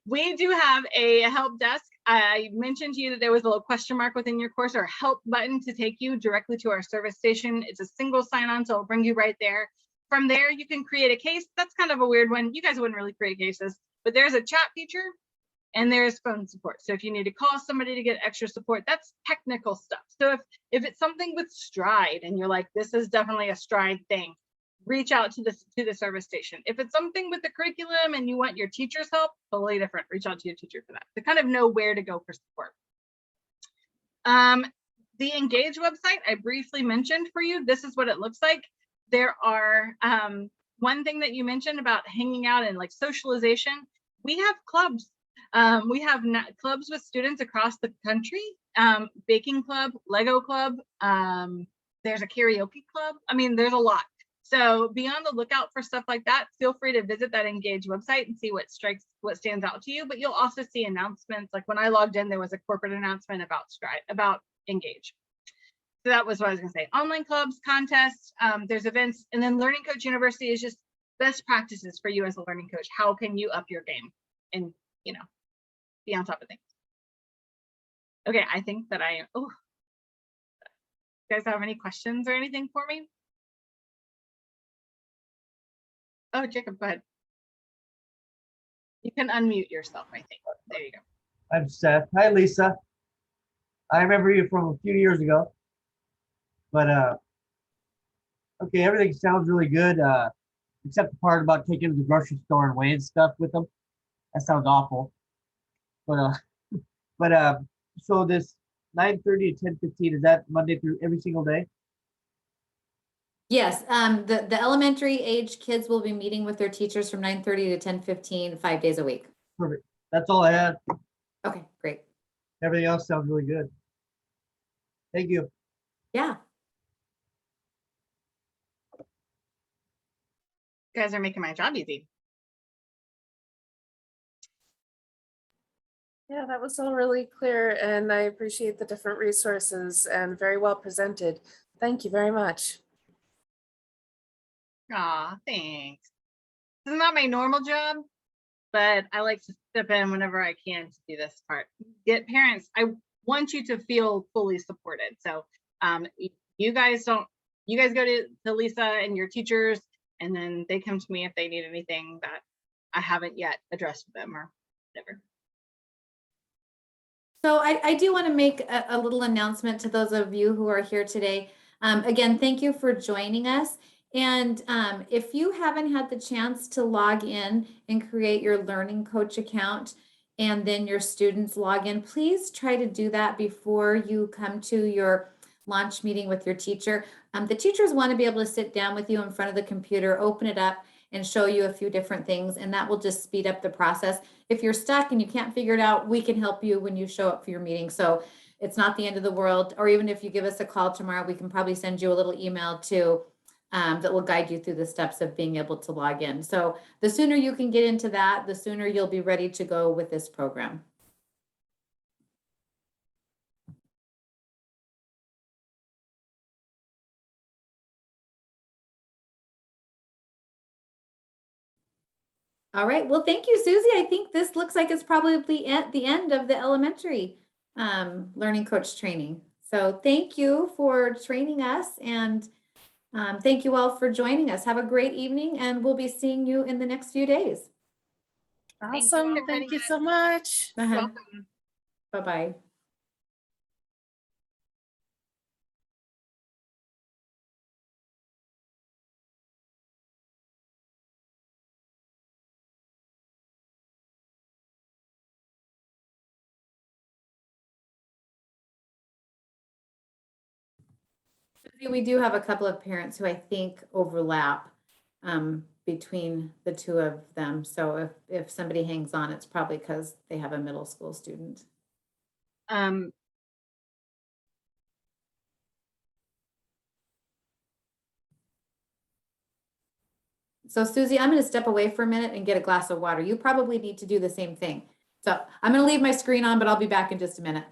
We do have a help desk. I mentioned to you that there was a little question mark within your course, or help button to take you directly to our service station. It's a single sign-on, so it'll bring you right there. From there, you can create a case. That's kind of a weird one. You guys wouldn't really create cases, but there's a chat feature and there's phone support. So if you need to call somebody to get extra support, that's technical stuff. So if it's something with Stride and you're like, this is definitely a Stride thing, reach out to the service station. If it's something with the curriculum and you want your teacher's help, totally different. Reach out to your teacher for that, to kind of know where to go for support. The Engage website I briefly mentioned for you. This is what it looks like. There are one thing that you mentioned about hanging out and like socialization. We have clubs. We have clubs with students across the country. Baking club, Lego club. There's a karaoke club. I mean, there's a lot. So be on the lookout for stuff like that. Feel free to visit that Engage website and see what stands out to you. But you'll also see announcements. Like when I logged in, there was a corporate announcement about Stride, about Engage. So that was what I was going to say. Online clubs, contests, there's events, and then Learning Coach University is just best practices for you as a learning coach. How can you up your game and, you know, be on top of things? Okay, I think that I am. Oh, you guys have any questions or anything for me? Oh, Jacob, go ahead. You can unmute yourself, I think. There you go. I'm Seth. Hi, Lisa. I remember you from a few years ago. But okay, everything sounds really good, except the part about taking to the grocery store and weighing stuff with them. That sounds awful. But so this 9:30 to 10:15, is that Monday through every single day? Yes, the elementary age kids will be meeting with their teachers from 9:30 to 10:15, 5 days a week. Perfect. That's all I had. Okay, great. Everything else sounds really good. Thank you. Yeah. You guys are making my job easy. Yeah, that was all really clear, and I appreciate the different resources and very well presented. Thank you very much. Aw, thanks. This is not my normal job, but I like to step in whenever I can to do this part. Get parents, I want you to feel fully supported. So you guys go to Lisa and your teachers, and then they come to me if they need anything that I haven't yet addressed with them or whatever. So I do want to make a little announcement to those of you who are here today. Again, thank you for joining us. And if you haven't had the chance to log in and create your Learning Coach account, and then your students log in, please try to do that before you come to your launch meeting with your teacher. The teachers want to be able to sit down with you in front of the computer, open it up, and show you a few different things, and that will just speed up the process. If you're stuck and you can't figure it out, we can help you when you show up for your meeting. So it's not the end of the world. Or even if you give us a call tomorrow, we can probably send you a little email too that will guide you through the steps of being able to log in. So the sooner you can get into that, the sooner you'll be ready to go with this program. All right, well, thank you, Susie. I think this looks like it's probably at the end of the elementary Learning Coach training. So thank you for training us, and thank you all for joining us. Have a great evening, and we'll be seeing you in the next few days. Awesome. Thank you so much. Welcome. Bye-bye. We do have a couple of parents who I think overlap between the two of them. So if somebody hangs on, it's probably because they have a middle school student. Um, So Susie, I'm going to step away for a minute and get a glass of water. You probably need to do the same thing. So I'm going to leave my screen on, but I'll be back in just a minute.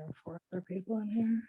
there are 4 other people in here.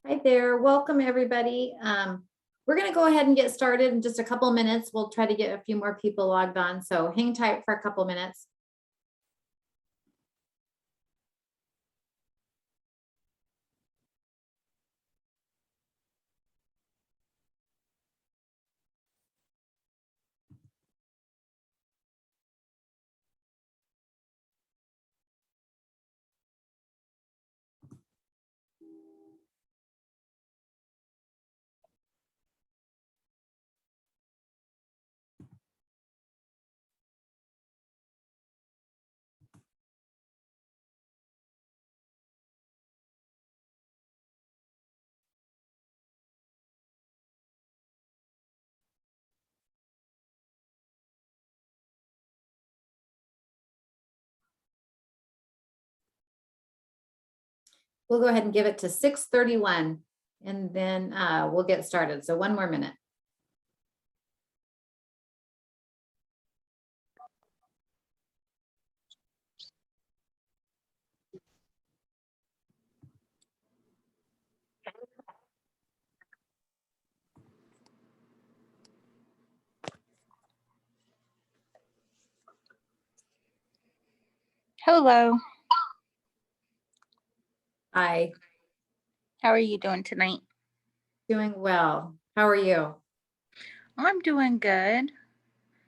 Hi there, welcome everybody. We're gonna go ahead and get started in just a couple of minutes. We'll try to get a few more people logged on, so hang tight for a couple minutes. We'll go ahead and give it to 6:31 and then we'll get started. So one more minute. Hello, Hi, how are you doing tonight? Doing well. How are you? I'm doing good.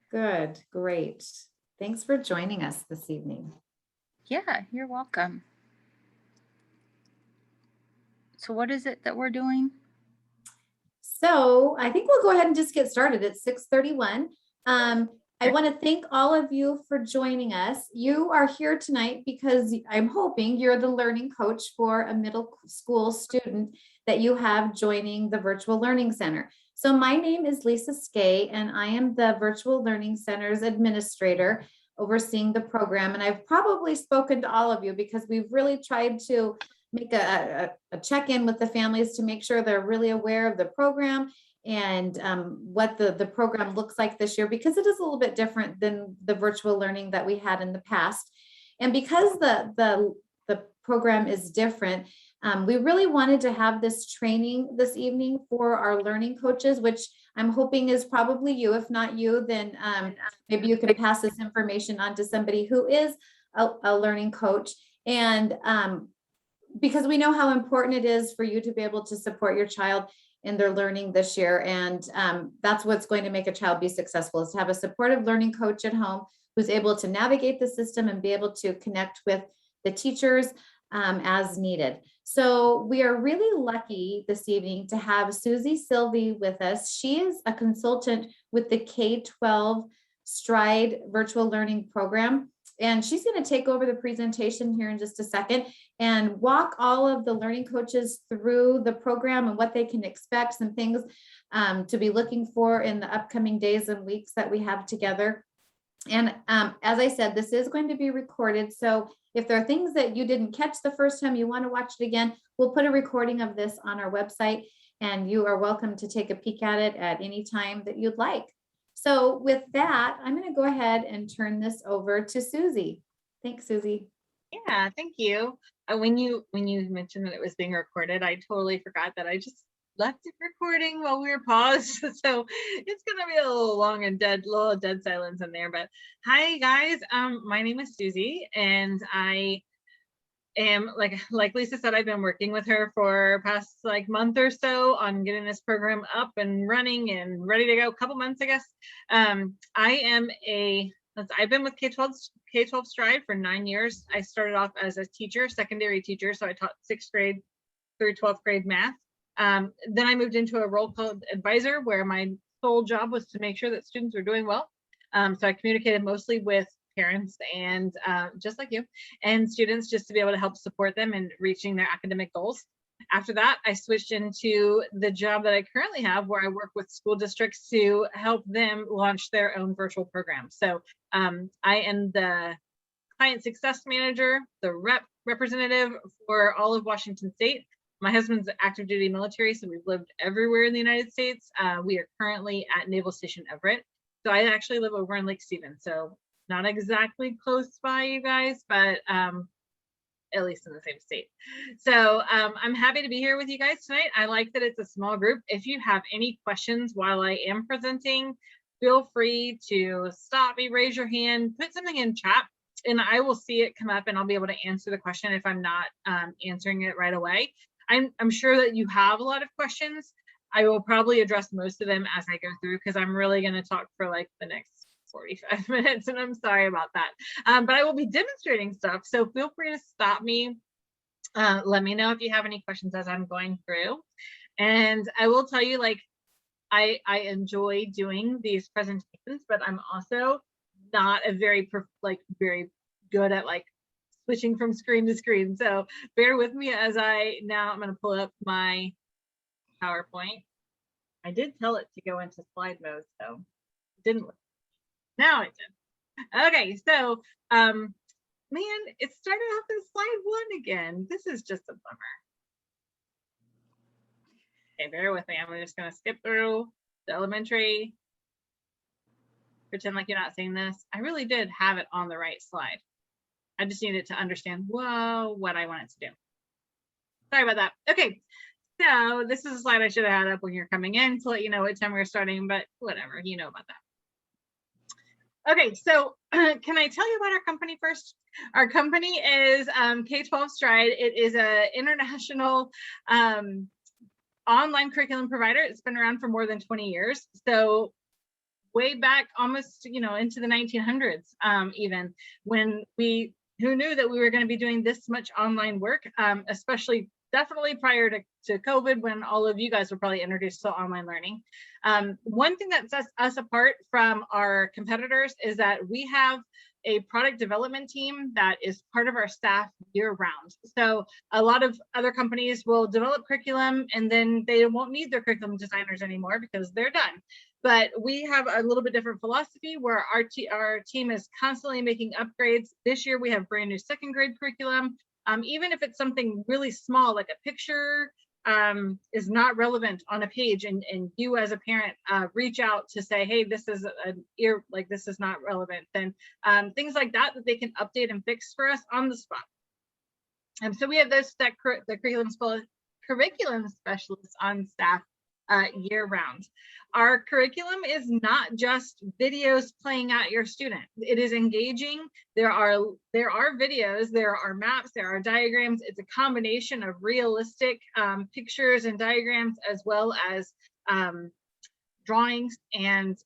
Good, great. Thanks for joining us this evening. Yeah, you're welcome. So what is it that we're doing? So I think we'll go ahead and just get started. It's 6:31. I want to thank all of you for joining us. You are here tonight because I'm hoping you're the learning coach for a middle school student that you have joining the Virtual Learning Center. So my name is Lisa Skay, and I am the Virtual Learning Center's administrator overseeing the program. And I've probably spoken to all of you because we've really tried to make a check-in with the families to make sure they're really aware of the program and what the program looks like this year, because it is a little bit different than the virtual learning that we had in the past. And because the program is different, we really wanted to have this training this evening for our learning coaches, which I'm hoping is probably you. If not you, then maybe you can pass this information on to somebody who is a learning coach. And because we know how important it is for you to be able to support your child in their learning this year. And that's what's going to make a child be successful, is to have a supportive learning coach at home who's able to navigate the system and be able to connect with the teachers as needed. So we are really lucky this evening to have Susie Sylvie with us. She is a consultant with the K12 Stride Virtual Learning Program. And she's going to take over the presentation here in just a second and walk all of the learning coaches through the program and what they can expect, some things to be looking for in the upcoming days and weeks that we have together. And as I said, this is going to be recorded. So if there are things that you didn't catch the first time, you want to watch it again, we'll put a recording of this on our website, and you are welcome to take a peek at it at any time that you'd like. So with that, I'm going to go ahead and turn this over to Susie. Thanks, Susie. Yeah, thank you. When you mentioned that it was being recorded, I totally forgot that I just left it recording while we were paused. So it's gonna be a little long and little dead silence in there. But hi guys, my name is Susie, and I am like Lisa said, I've been working with her for past month or so on getting this program up and running and ready to go. A couple months, I guess. I've been with K12 Stride for 9 years. I started off as a teacher, secondary teacher, so I taught 6th grade through 12th grade math. Then I moved into a role called advisor, where my sole job was to make sure that students were doing well. So I communicated mostly with parents and just like you, and students, just to be able to help support them in reaching their academic goals. After that, I switched into the job that I currently have, where I work with school districts to help them launch their own virtual programs. So I am the client success manager, the representative for all of Washington State. My husband's active duty military, so we've lived everywhere in the United States. We are currently at Naval Station Everett. So I actually live over in Lake Stephen, so not exactly close by, you guys, but at least in the same state. So I'm happy to be here with you guys tonight. I like that it's a small group. If you have any questions while I am presenting, feel free to stop me, raise your hand, put something in chat, and I will see it come up, and I'll be able to answer the question if I'm not answering it right away. I'm sure that you have a lot of questions. I will probably address most of them as I go through, because I'm really going to talk for the next 45 minutes, and I'm sorry about that. But I will be demonstrating stuff, so feel free to stop me. Let me know if you have any questions as I'm going through. And I will tell you, I enjoy doing these presentations, but I'm also not a very good at switching from screen to screen. So bear with me as I'm going to pull up my PowerPoint. I did tell it to go into slide mode, so it didn't. Now it did. Okay, so man, it started off in slide 1 again. This is just a bummer. Okay, bear with me. I'm just going to skip through the elementary. Pretend like you're not seeing this. I really did have it on the right slide. I just needed to understand, what I wanted to do. Sorry about that. Okay, so this is a slide I should have had up when you're coming in to let you know what time we're starting, but whatever, you know about that. Okay, so can I tell you about our company first? Our company is K12 Stride. It is an international online curriculum provider. It's been around for more than 20 years. So way back almost, into the 1900s, even when who knew that we were going to be doing this much online work, especially definitely prior to COVID, when all of you guys were probably introduced to online learning. One thing that sets us apart from our competitors is that we have a product development team that is part of our staff year round. So a lot of other companies will develop curriculum and then they won't need their curriculum designers anymore because they're done. But we have a little bit different philosophy where our team is constantly making upgrades. This year we have brand new second grade curriculum. Even if it's something really small, like a picture is not relevant on a page, and you as a parent reach out to say, hey, this is this is not relevant, then things like that they can update and fix for us on the spot. So we have the curriculum specialists on staff year round. Our curriculum is not just videos playing at your student. It is engaging. There are videos, there are maps, there are diagrams. It's a combination of realistic pictures and diagrams, as well as drawings and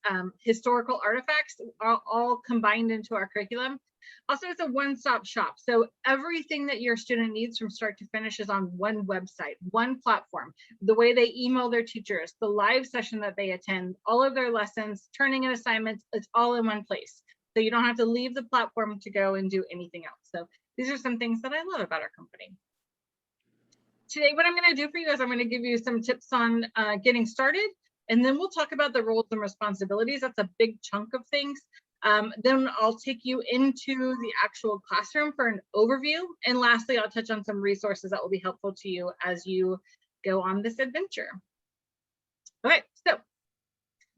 historical artifacts, are all combined into our curriculum. Also, it's a one-stop shop. So everything that your student needs from start to finish is on one website, one platform. The way they email their teachers, the live session that they attend, all of their lessons, turning in assignments, it's all in one place. So you don't have to leave the platform to go and do anything else. So these are some things that I love about our company. Today, what I'm going to do for you is I'm going to give you some tips on getting started, and then we'll talk about the roles and responsibilities. That's a big chunk of things. Then I'll take you into the actual classroom for an overview. And lastly, I'll touch on some resources that will be helpful to you as you go on this adventure. Okay, so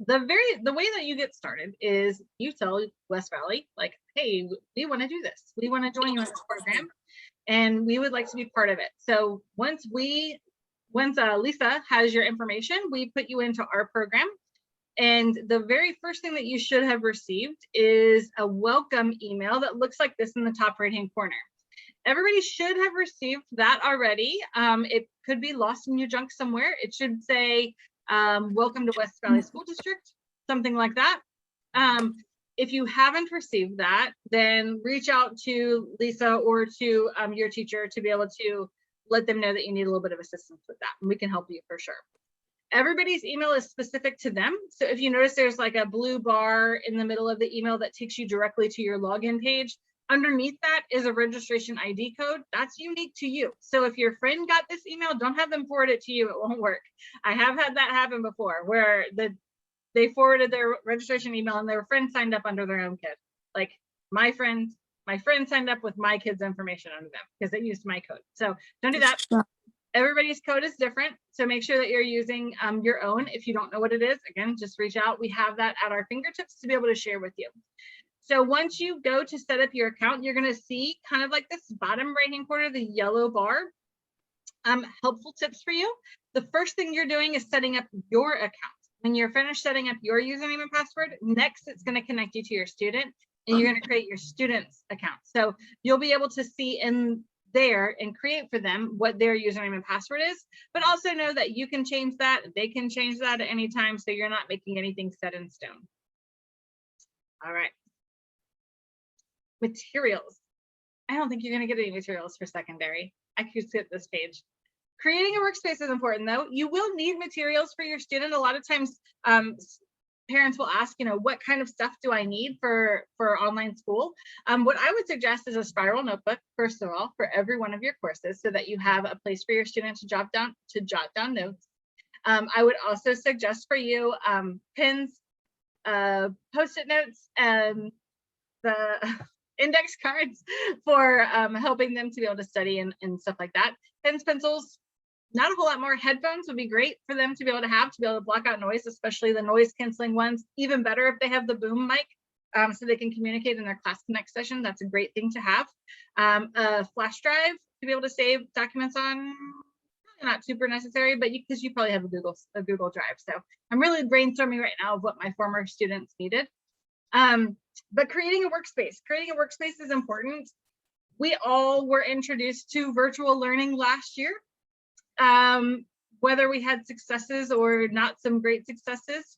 the way that you get started is you tell West Valley, like, hey, we want to do this. We want to join you in this program, and we would like to be part of it. So once Lisa has your information, we put you into our program. And the very first thing that you should have received is a welcome email that looks like this in the top right-hand corner. Everybody should have received that already. It could be lost in your junk somewhere. It should say, welcome to West Valley School District, something like that. If you haven't received that, then reach out to Lisa or to your teacher to be able to let them know that you need a little bit of assistance with that, and we can help you for sure. Everybody's email is specific to them. So if you notice there's like a blue bar in the middle of the email that takes you directly to your login page, underneath that is a registration ID code. That's unique to you. So if your friend got this email, don't have them forward it to you. It won't work. I have had that happen before where they forwarded their registration email and their friend signed up under their own kid. Like my friend signed up with my kid's information under them because they used my code. So don't do that. Everybody's code is different, so make sure that you're using your own. If you don't know what it is, again, just reach out. We have that at our fingertips to be able to share with you. So once you go to set up your account, you're going to see kind of like this bottom right-hand corner, the yellow bar. Helpful tips for you. The first thing you're doing is setting up your account. When you're finished setting up your username and password, next it's going to connect you to your student, and you're going to create your student's account. So you'll be able to see in there and create for them what their username and password is, but also know that you can change that, they can change that at any time, so you're not making anything set in stone. All right. Materials. I don't think you're going to get any materials for secondary. I could skip this page. Creating a workspace is important though. You will need materials for your student. A lot of times parents will ask, what kind of stuff do I need for online school? What I would suggest is a spiral notebook, first of all, for every one of your courses, so that you have a place for your student to jot down notes. I would also suggest for you pins, post-it notes, and the index cards for helping them to be able to study and stuff like that. Pens, pencils. Not a whole lot more. Headphones would be great for them to be able to block out noise, especially the noise canceling ones. Even better if they have the boom mic, so they can communicate in their Class Connect session. That's a great thing to have. A flash drive to be able to save documents on, not super necessary, but because you probably have a Google Drive. So I'm really brainstorming right now of what my former students needed. But creating a workspace is important. We all were introduced to virtual learning last year. whether we had successes or not some great successes.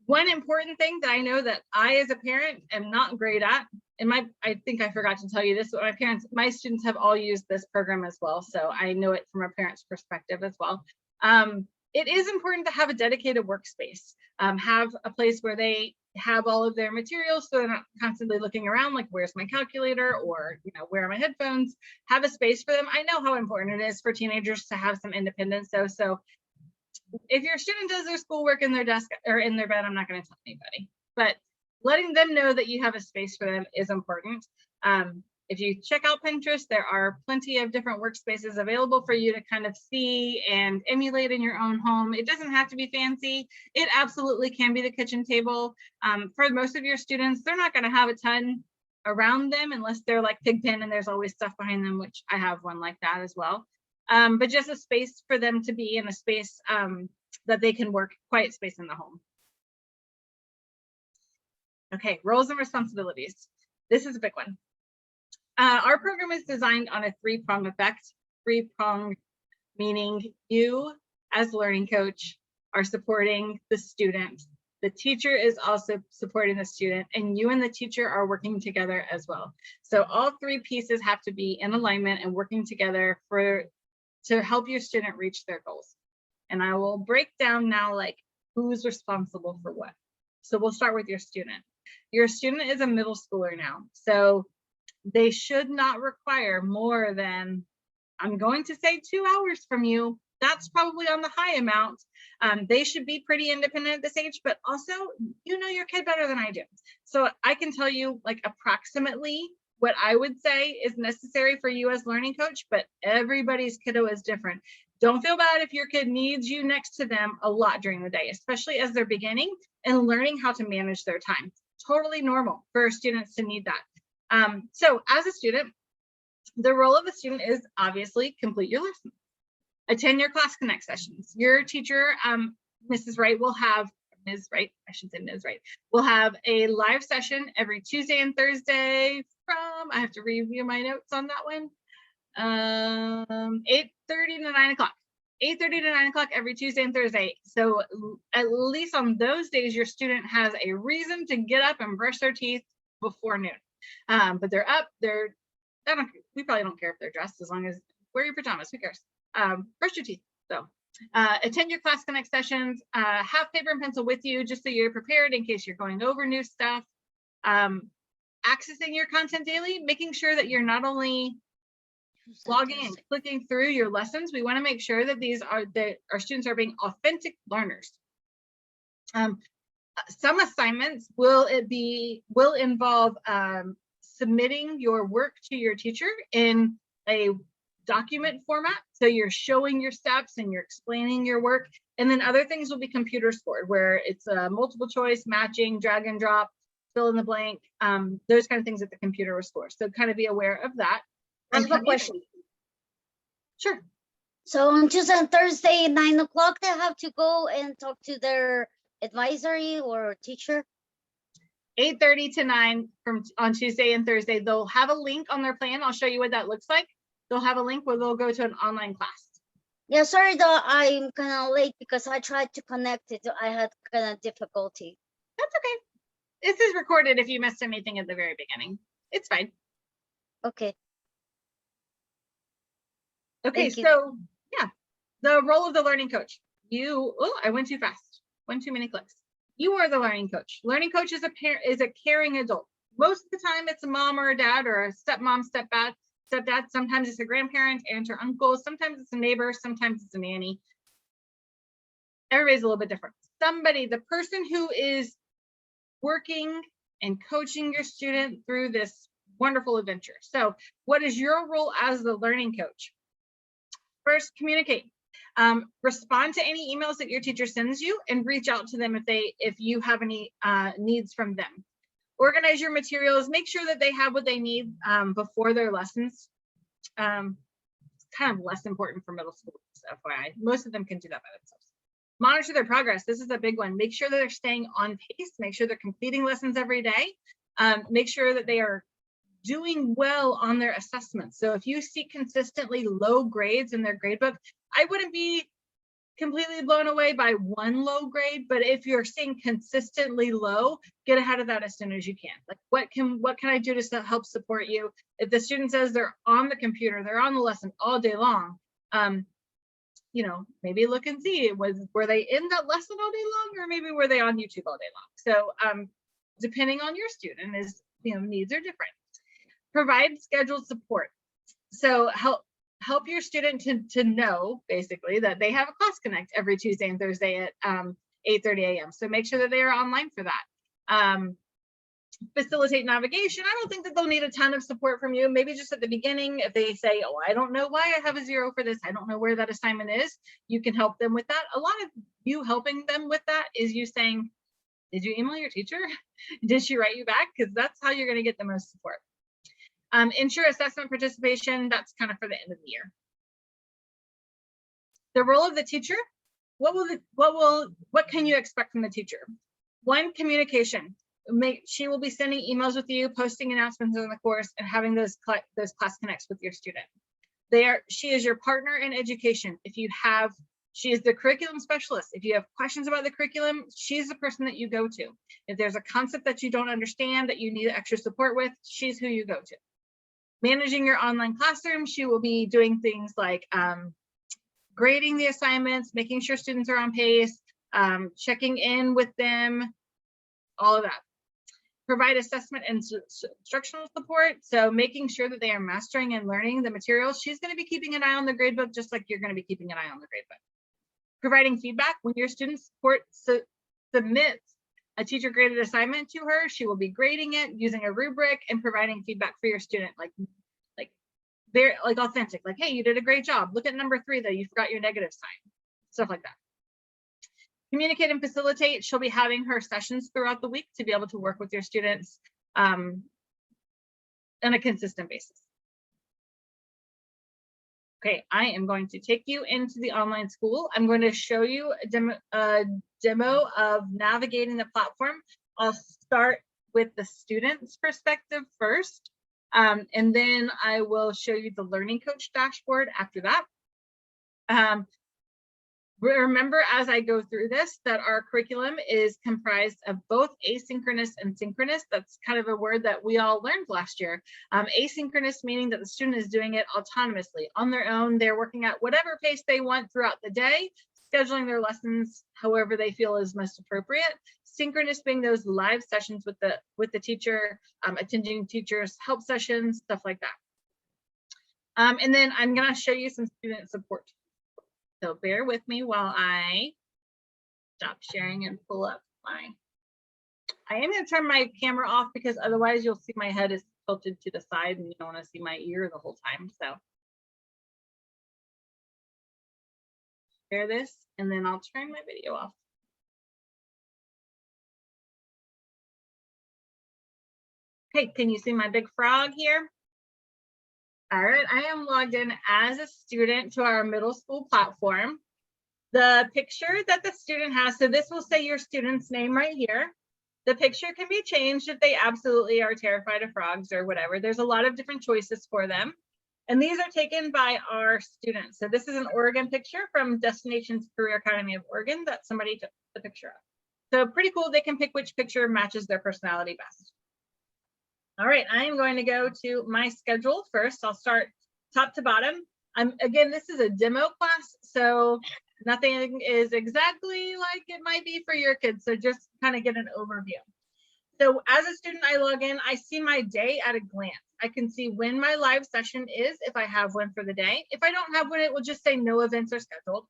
One important thing that I know that I, as a parent, am not great at, and I think I forgot to tell you this, but my students have all used this program as well, so I know it from a parent's perspective as well. It is important to have a dedicated workspace, have a place where they have all of their materials so they're not constantly looking around like, where's my calculator, or where are my headphones. Have a space for them. I know how important it is for teenagers to have some independence, so if your student does their schoolwork in their desk or in their bed, I'm not going to tell anybody, but letting them know that you have a space for them is important. If you check out Pinterest, there are plenty of different workspaces available for you to kind of see and emulate in your own home. It doesn't have to be fancy. It absolutely can be the kitchen table. For most of your students, they're not going to have a ton around them unless they're like Pigpen and there's always stuff behind them, which I have one like that as well. But just a space for them to be in, a space that they can work, quiet space in the home. Okay, roles and responsibilities. This is a big one. Our program is designed on a three-prong effect. Three-prong meaning you as the learning coach are supporting the student. The teacher is also supporting the student, and you and the teacher are working together as well. So all three pieces have to be in alignment and working together to help your student reach their goals. And I will break down now like who's responsible for what. So we'll start with your student. Your student is a middle schooler now, so they should not require more than, I'm going to say, 2 hours from you. That's probably on the high amount. They should be pretty independent at this age, but also, you know your kid better than I do. So I can tell you like approximately what I would say is necessary for you as learning coach, but everybody's kiddo is different. Don't feel bad if your kid needs you next to them a lot during the day, especially as they're beginning and learning how to manage their time. Totally normal for students to need that. So as a student, the role of the student is obviously complete your lessons, attend your class connect sessions. Your teacher, Mrs. Wright, will have, Ms. Wright, I should say Ms. Wright, will have a live session every Tuesday and Thursday from, I have to review my notes on that one, 8:30 to 9 o'clock. 8:30 to 9 o'clock every Tuesday and Thursday. So at least on those days, your student has a reason to get up and brush their teeth before noon. But they're up, we probably don't care if they're dressed, as long as wear your pajamas, who cares? Brush your teeth. So attend your class connect sessions, have paper and pencil with you just so you're prepared in case you're going over new stuff. Accessing your content daily, making sure that you're not only logging and clicking through your lessons, we want to make sure that our students are being authentic learners. Some assignments will involve submitting your work to your teacher in a document format. So you're showing your steps and you're explaining your work. And then other things will be computer scored, where it's a multiple choice, matching, drag and drop, fill in the blank, those kind of things that the computer will score. So kind of be aware of that. I have a question. Sure. So on Tuesday and Thursday, 9 o'clock, they have to go and talk to their advisory or teacher? 8:30 to 9 on Tuesday and Thursday. They'll have a link on their plan. I'll show you what that looks like. They'll have a link where they'll go to an online class. Yeah, sorry though, I'm kind of late because I tried to connect it. I had kind of difficulty. That's okay. This is recorded if you missed anything at the very beginning. It's fine. Okay. Okay, Thank you. so yeah, the role of the learning coach. I went too fast. One too many clicks. You are the learning coach. Learning coach is a caring adult. Most of the time it's a mom or a dad or a stepmom, stepdad. Sometimes it's a grandparent, aunt or uncle. Sometimes it's a neighbor. Sometimes it's a nanny. Everybody's a little bit different. The person who is working and coaching your student through this wonderful adventure. So what is your role as the learning coach? First, communicate. Respond to any emails that your teacher sends you and reach out to them if you have any needs from them. Organize your materials, make sure that they have what they need before their lessons. It's kind of less important for middle school, FYI. Most of them can do that by themselves. Monitor their progress. This is a big one. Make sure that they're staying on pace. Make sure they're completing lessons every day. Make sure that they are doing well on their assessments. So if you see consistently low grades in their gradebook, I wouldn't be completely blown away by one low grade, but if you're seeing consistently low, get ahead of that as soon as you can. Like what can I do to help support you? If the student says they're on the computer, they're on the lesson all day long, you know, maybe look and see, were they in that lesson all day long, or maybe were they on YouTube all day long? So depending on your student, is, you know, needs are different. Provide scheduled support. So help your student to know basically that they have a class connect every Tuesday and Thursday at 8:30 a.m. So make sure that they are online for that. Facilitate navigation. I don't think that they'll need a ton of support from you. Maybe just at the beginning, if they say, oh, I don't know why I have a 0 for this, I don't know where that assignment is, you can help them with that. A lot of you helping them with that is you saying, did you email your teacher? Did she write you back? Because that's how you're going to get the most support. Ensure assessment participation. That's kind of for the end of the year. The role of the teacher. What can you expect from the teacher? One, communication. She will be sending emails with you, posting announcements on the course, and having those class connects with your student. She is your partner in education. She is the curriculum specialist. If you have questions about the curriculum, she's the person that you go to. If there's a concept that you don't understand that you need extra support with, she's who you go to. Managing your online classroom, she will be doing things like grading the assignments, making sure students are on pace, checking in with them, all of that. Provide assessment and instructional support. So making sure that they are mastering and learning the materials. She's going to be keeping an eye on the gradebook, just like you're going to be keeping an eye on the gradebook. Providing feedback. When your student submits a teacher graded assignment to her, she will be grading it using a rubric and providing feedback for your student, like very authentic, like, hey, you did a great job. Look at number 3 though, you forgot your negative sign, stuff like that. Communicate and facilitate. She'll be having her sessions throughout the week to be able to work with your students on a consistent basis. Okay, I am going to take you into the online school. I'm going to show you a demo of navigating the platform. I'll start with the student's perspective first, and then I will show you the Learning Coach dashboard after that. Remember, as I go through this, that our curriculum is comprised of both asynchronous and synchronous. That's kind of a word that we all learned last year. Asynchronous meaning that the student is doing it autonomously, on their own. They're working at whatever pace they want throughout the day, scheduling their lessons however they feel is most appropriate. Synchronous being those live sessions with the teacher, attending teachers' help sessions, stuff like that. And then I'm going to show you some student support. So bear with me while I stop sharing and pull up my. I am going to turn my camera off because otherwise you'll see my head is tilted to the side and you don't want to see my ear the whole time. So share this and then I'll turn my video off. Okay, can you see my big frog here? All right, I am logged in as a student to our middle school platform. The picture that the student has, so this will say your student's name right here. The picture can be changed if they absolutely are terrified of frogs or whatever. There's a lot of different choices for them. And these are taken by our students. So this is an Oregon picture from Destinations Career Academy of Oregon that somebody took the picture of. So pretty cool, they can pick which picture matches their personality best. All right, I am going to go to my schedule first. I'll start top to bottom. Again, this is a demo class, so nothing is exactly like it might be for your kids. So just kind of get an overview. So as a student, I log in, I see my day at a glance. I can see when my live session is, if I have one for the day. If I don't have one, it will just say no events are scheduled.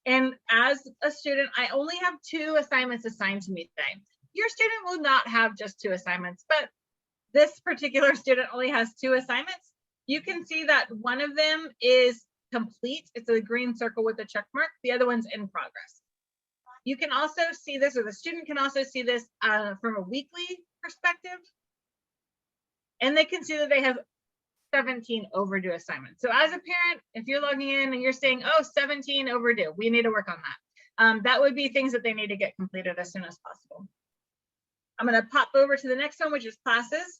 And as a student, I only have 2 assignments assigned to me today. Your student will not have just 2 assignments, but this particular student only has 2 assignments. You can see that one of them is complete. It's a green circle with a check mark. The other one's in progress. You can also see this, or the student can also see this from a weekly perspective. And they can see that they have 17 overdue assignments. So as a parent, if you're logging in and you're saying, oh, 17 overdue, we need to work on that. That would be things that they need to get completed as soon as possible. I'm going to pop over to the next one, which is classes.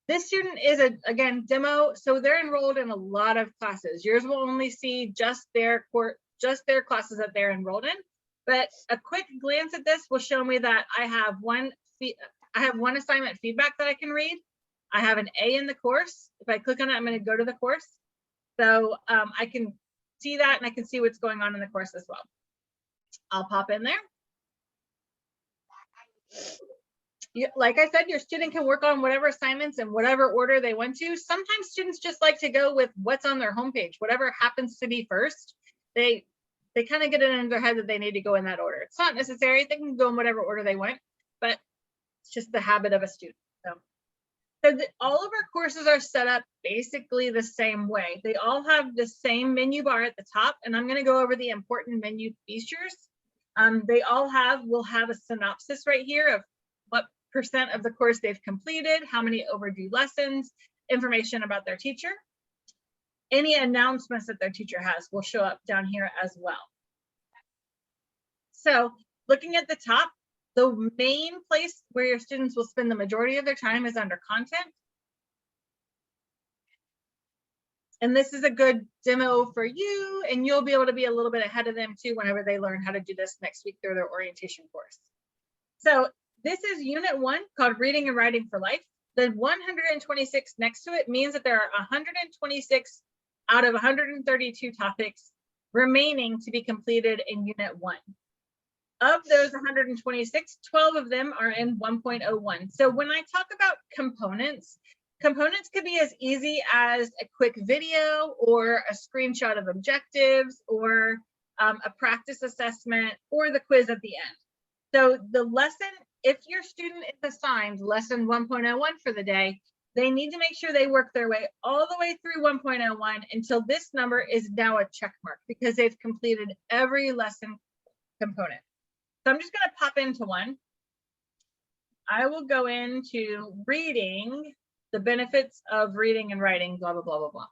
This student is again demo, so they're enrolled in a lot of classes. Yours will only see just their classes that they're enrolled in. But a quick glance at this will show me that I have one assignment feedback that I can read. I have an A in the course. If I click on it, I'm going to go to the course. So I can see that, and I can see what's going on in the course as well. I'll pop in there. Like I said, your student can work on whatever assignments in whatever order they want to. Sometimes students just like to go with what's on their homepage, whatever happens to be first. They kind of get it in their head that they need to go in that order. It's not necessary. They can go in whatever order they want, but it's just the habit of a student. So all of our courses are set up basically the same way. They all have the same menu bar at the top, and I'm going to go over the important menu features. They all will have a synopsis right here of what % of the course they've completed, how many overdue lessons, information about their teacher. Any announcements that their teacher has will show up down here as well. So looking at the top, the main place where your students will spend the majority of their time is under content. And this is a good demo for you, and you'll be able to be a little bit ahead of them too whenever they learn how to do this next week through their orientation course. So this is unit 1 called Reading and Writing for Life. The 126 next to it means that there are 126 out of 132 topics remaining to be completed in unit 1. Of those 126, 12 of them are in 1.01. So when I talk about components could be as easy as a quick video or a screenshot of objectives or a practice assessment or the quiz at the end. So the lesson, if your student is assigned lesson 1.01 for the day, they need to make sure they work their way all the way through 1.01 until this number is now a check mark because they've completed every lesson component. So I'm just going to pop into one. I will go into reading, the benefits of reading and writing, blah, blah, blah, blah, blah.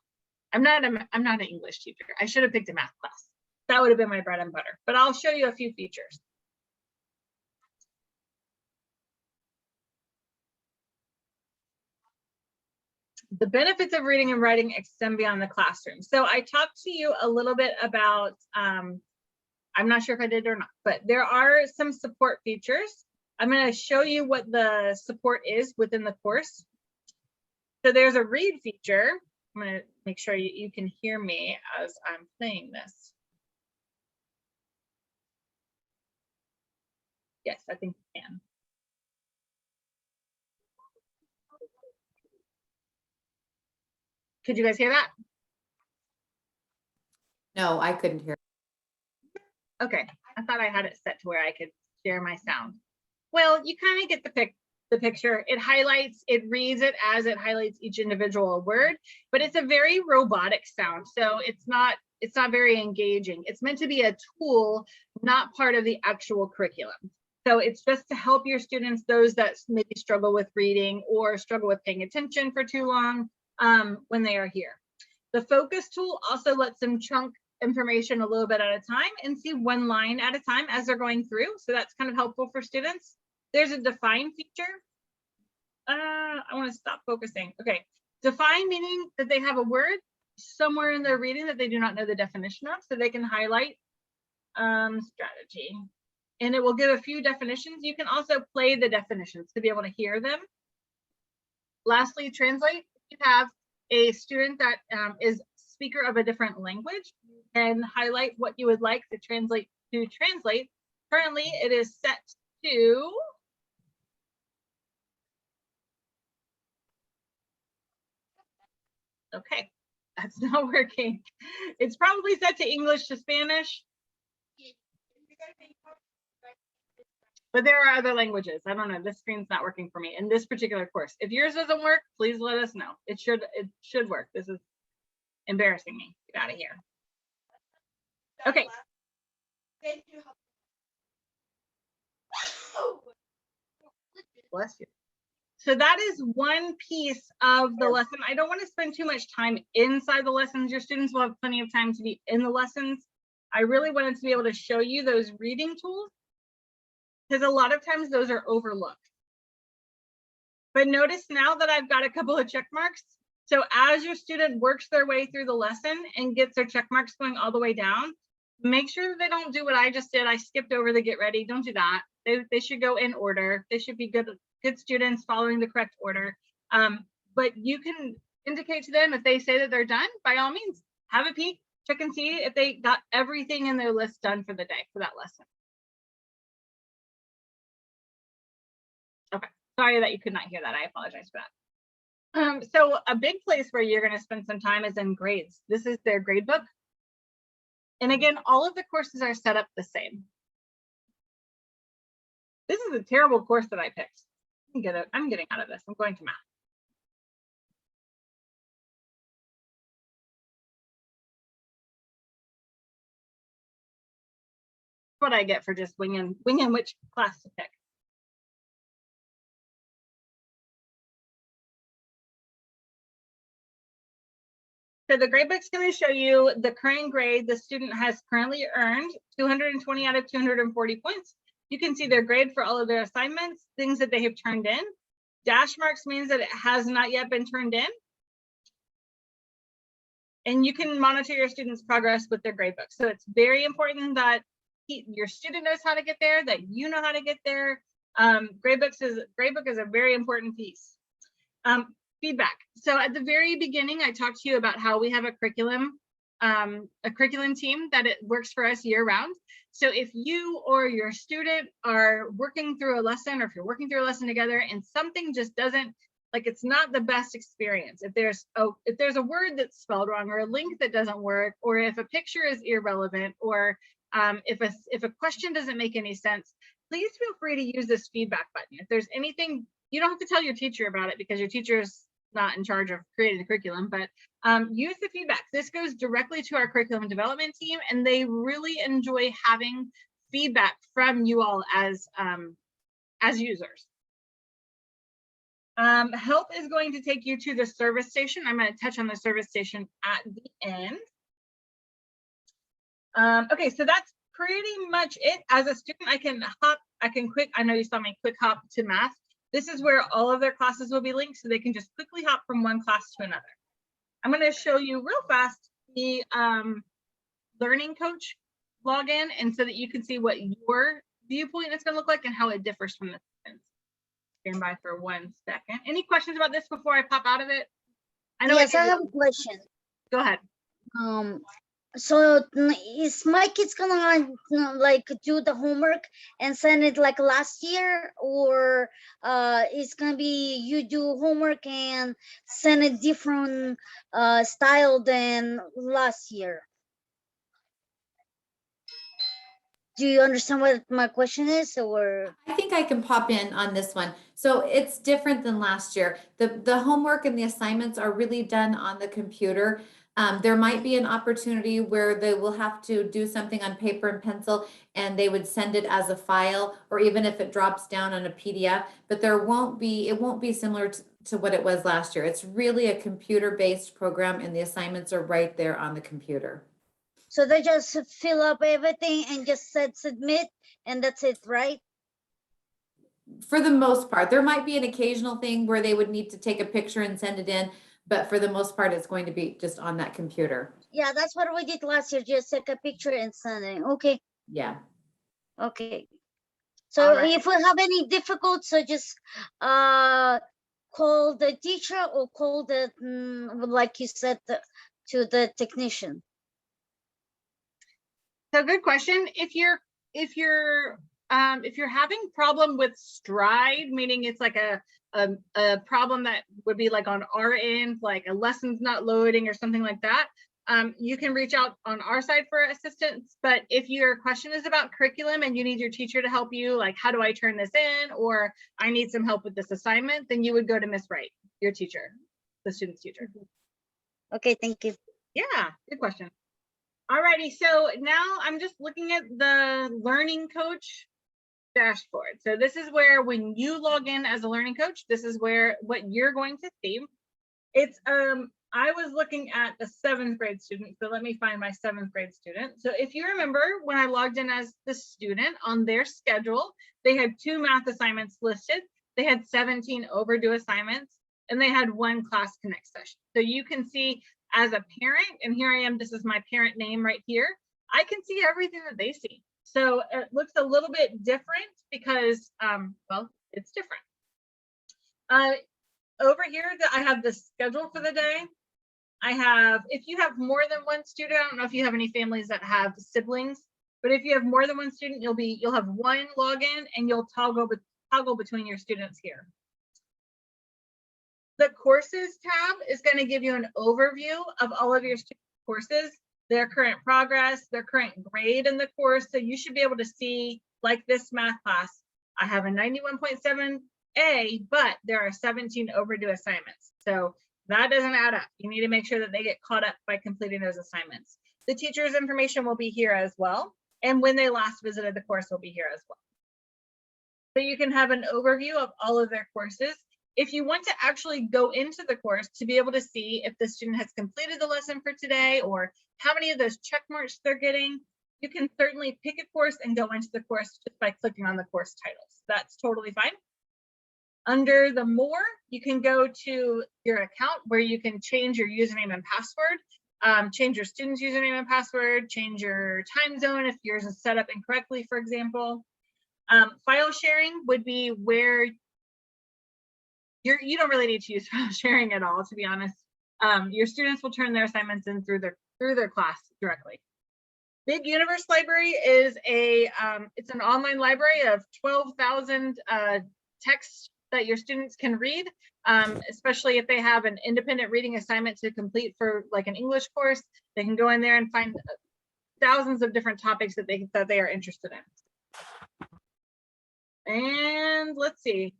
I'm not an English teacher. I should have picked a math class. That would have been my bread and butter, but I'll show you a few features. The benefits of reading and writing extend beyond the classroom. So I talked to you a little bit about, I'm not sure if I did or not, but there are some support features. I'm going to show you what the support is within the course. So there's a read feature. I'm going to make sure you can hear me as I'm playing this. Yes, I think you can. Could you guys hear that? No, I couldn't hear. Okay, I thought I had it set to where I could share my sound. Well, you kind of get the picture. It highlights, it reads it as it highlights each individual word, but it's a very robotic sound. So it's not very engaging. It's meant to be a tool, not part of the actual curriculum. So it's just to help your students, those that maybe struggle with reading or struggle with paying attention for too long when they are here. The focus tool also lets them chunk information a little bit at a time and see one line at a time as they're going through. So that's kind of helpful for students. There's a define feature. I want to stop focusing. Okay, define meaning that they have a word somewhere in their reading that they do not know the definition of, so they can highlight strategy. And it will give a few definitions. You can also play the definitions to be able to hear them. Lastly, translate. If you have a student that is speaker of a different language, and highlight what you would like to translate. Currently, it is set to okay, that's not working. It's probably set to English to Spanish. But there are other languages. I don't know. This screen's not working for me in this particular course. If yours doesn't work, please let us know. It should work. This is embarrassing me. Get out of here. Okay. Bless you. So that is one piece of the lesson. I don't want to spend too much time inside the lessons. Your students will have plenty of time to be in the lessons. I really wanted to be able to show you those reading tools because a lot of times those are overlooked. But notice now that I've got a couple of check marks. So as your student works their way through the lesson and gets their check marks going all the way down, make sure that they don't do what I just did. I skipped over the get ready. Don't do that. They should go in order. They should be good students following the correct order. But you can indicate to them if they say that they're done, by all means, have a peek, check and see if they got everything in their list done for the day for that lesson. Okay, sorry that you could not hear that. I apologize for that. So a big place where you're going to spend some time is in grades. This is their grade book. And again, all of the courses are set up the same. This is a terrible course that I picked. I'm getting out of this. I'm going to math. What I get for just winging which class to pick. So the gradebook's going to show you the current grade the student has currently earned, 220 out of 240 points. You can see their grade for all of their assignments, things that they have turned in. Dash marks means that it has not yet been turned in. And you can monitor your students' progress with their gradebook. So it's very important that your student knows how to get there, that you know how to get there. Gradebook is a very important piece. Feedback. So at the very beginning, I talked to you about how we have a curriculum team that it works for us year round. So if you or your student are working through a lesson, or if you're working through a lesson together and something just doesn't, like it's not the best experience, if there's a word that's spelled wrong, or a link that doesn't work, or if a picture is irrelevant, or if a question doesn't make any sense, please feel free to use this feedback button. If there's anything, you don't have to tell your teacher about it because your teacher's not in charge of creating the curriculum, but use the feedback. This goes directly to our curriculum development team, and they really enjoy having feedback from you all as users. Help is going to take you to the service station. I'm going to touch on the service station at the end. Okay, so that's pretty much it. As a student, I know you saw me quick hop to math. This is where all of their classes will be linked, so they can just quickly hop from one class to another. I'm going to show you real fast the learning coach login, and so that you can see what your viewpoint is going to look like and how it differs from the students. Stand by for 1 second. Any questions about this before I pop out of it? I know. Yes, I have a question. Go ahead. So is my kids gonna like do the homework and send it like last year, or it's gonna be you do homework and send a different style than last year? Do you understand what my question is, or? I think I can pop in on this one. So it's different than last year. The homework and the assignments are really done on the computer. There might be an opportunity where they will have to do something on paper and pencil, and they would send it as a file, or even if it drops down on a PDF, but it won't be similar to what it was last year. It's really a computer-based program, and the assignments are right there on the computer. So they just fill up everything and just said submit, and that's it, right? For the most part. There might be an occasional thing where they would need to take a picture and send it in, but for the most part, it's going to be just on that computer. Yeah, that's what we did last year. Just take a picture and send it. Okay. Yeah. Okay. So Right. if we have any difficulty, so just call the teacher or call the like you said to the technician. So good question. If you're having problem with Stride, meaning it's like a problem that would be like on our end, like a lesson's not loading or something like that, you can reach out on our side for assistance. But if your question is about curriculum and you need your teacher to help you, like how do I turn this in, or I need some help with this assignment, then you would go to Miss Wright, your teacher, the student's teacher. Okay, thank you. Yeah, good question. Alrighty, so now I'm just looking at the learning coach dashboard. So this is where when you log in as a learning coach, this is where what you're going to see. It's I was looking at the 7th grade student, so let me find my 7th grade student. So if you remember when I logged in as the student on their schedule, they had 2 math assignments listed. they had 17 overdue assignments, and they had 1 class connect session. So you can see as a parent, and here I am, this is my parent name right here. I can see everything that they see. So it looks a little bit different because, well, it's different. Over here, I have the schedule for the day. I have, if you have more than 1 student, I don't know if you have any families that have siblings, but if you have more than 1 student, you'll have 1 login and you'll toggle between your students here. The courses tab is going to give you an overview of all of your student courses, their current progress, their current grade in the course. So you should be able to see, like this math class, I have a 91.7A, but there are 17 overdue assignments. So that doesn't add up. You need to make sure that they get caught up by completing those assignments. The teacher's information will be here as well. And when they last visited the course will be here as well. So you can have an overview of all of their courses. If you want to actually go into the course to be able to see if the student has completed the lesson for today or how many of those check marks they're getting, you can certainly pick a course and go into the course just by clicking on the course titles. That's totally fine. Under the more, you can go to your account where you can change your username and password, change your student's username and password, change your time zone if yours is set up incorrectly, for example. File sharing would be where you don't really need to use file sharing at all, to be honest. Your students will turn their assignments in through their class directly. Big Universe Library is it's an online library of 12,000 texts that your students can read, especially if they have an independent reading assignment to complete for like an English course. They can go in there and find thousands of different topics that they are interested in. And let's see.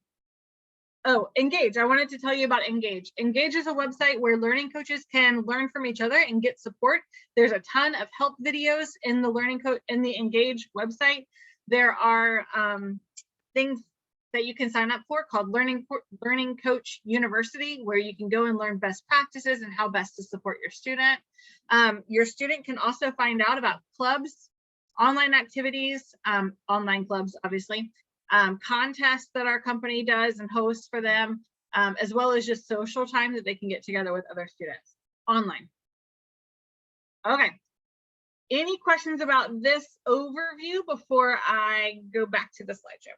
Oh, Engage. I wanted to tell you about Engage. Engage is a website where learning coaches can learn from each other and get support. There's a ton of help videos in the Engage website. There are things that you can sign up for called Learning Coach University, where you can go and learn best practices and how best to support your student. Your student can also find out about clubs, online activities, online clubs, obviously, contests that our company does and hosts for them, as well as just social time that they can get together with other students online. Okay. Any questions about this overview before I go back to the slideshow?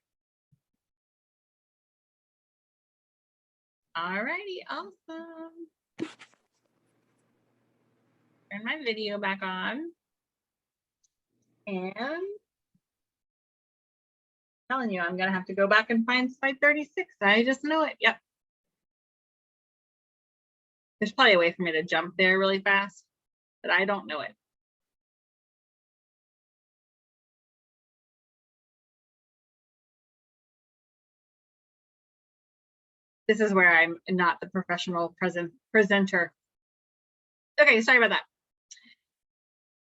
All righty, awesome. Turn my video back on. And telling you, I'm gonna have to go back and find slide 36. I just know it. Yep. There's probably a way for me to jump there really fast, but I don't know it. This is where I'm not the professional presenter. Okay, sorry about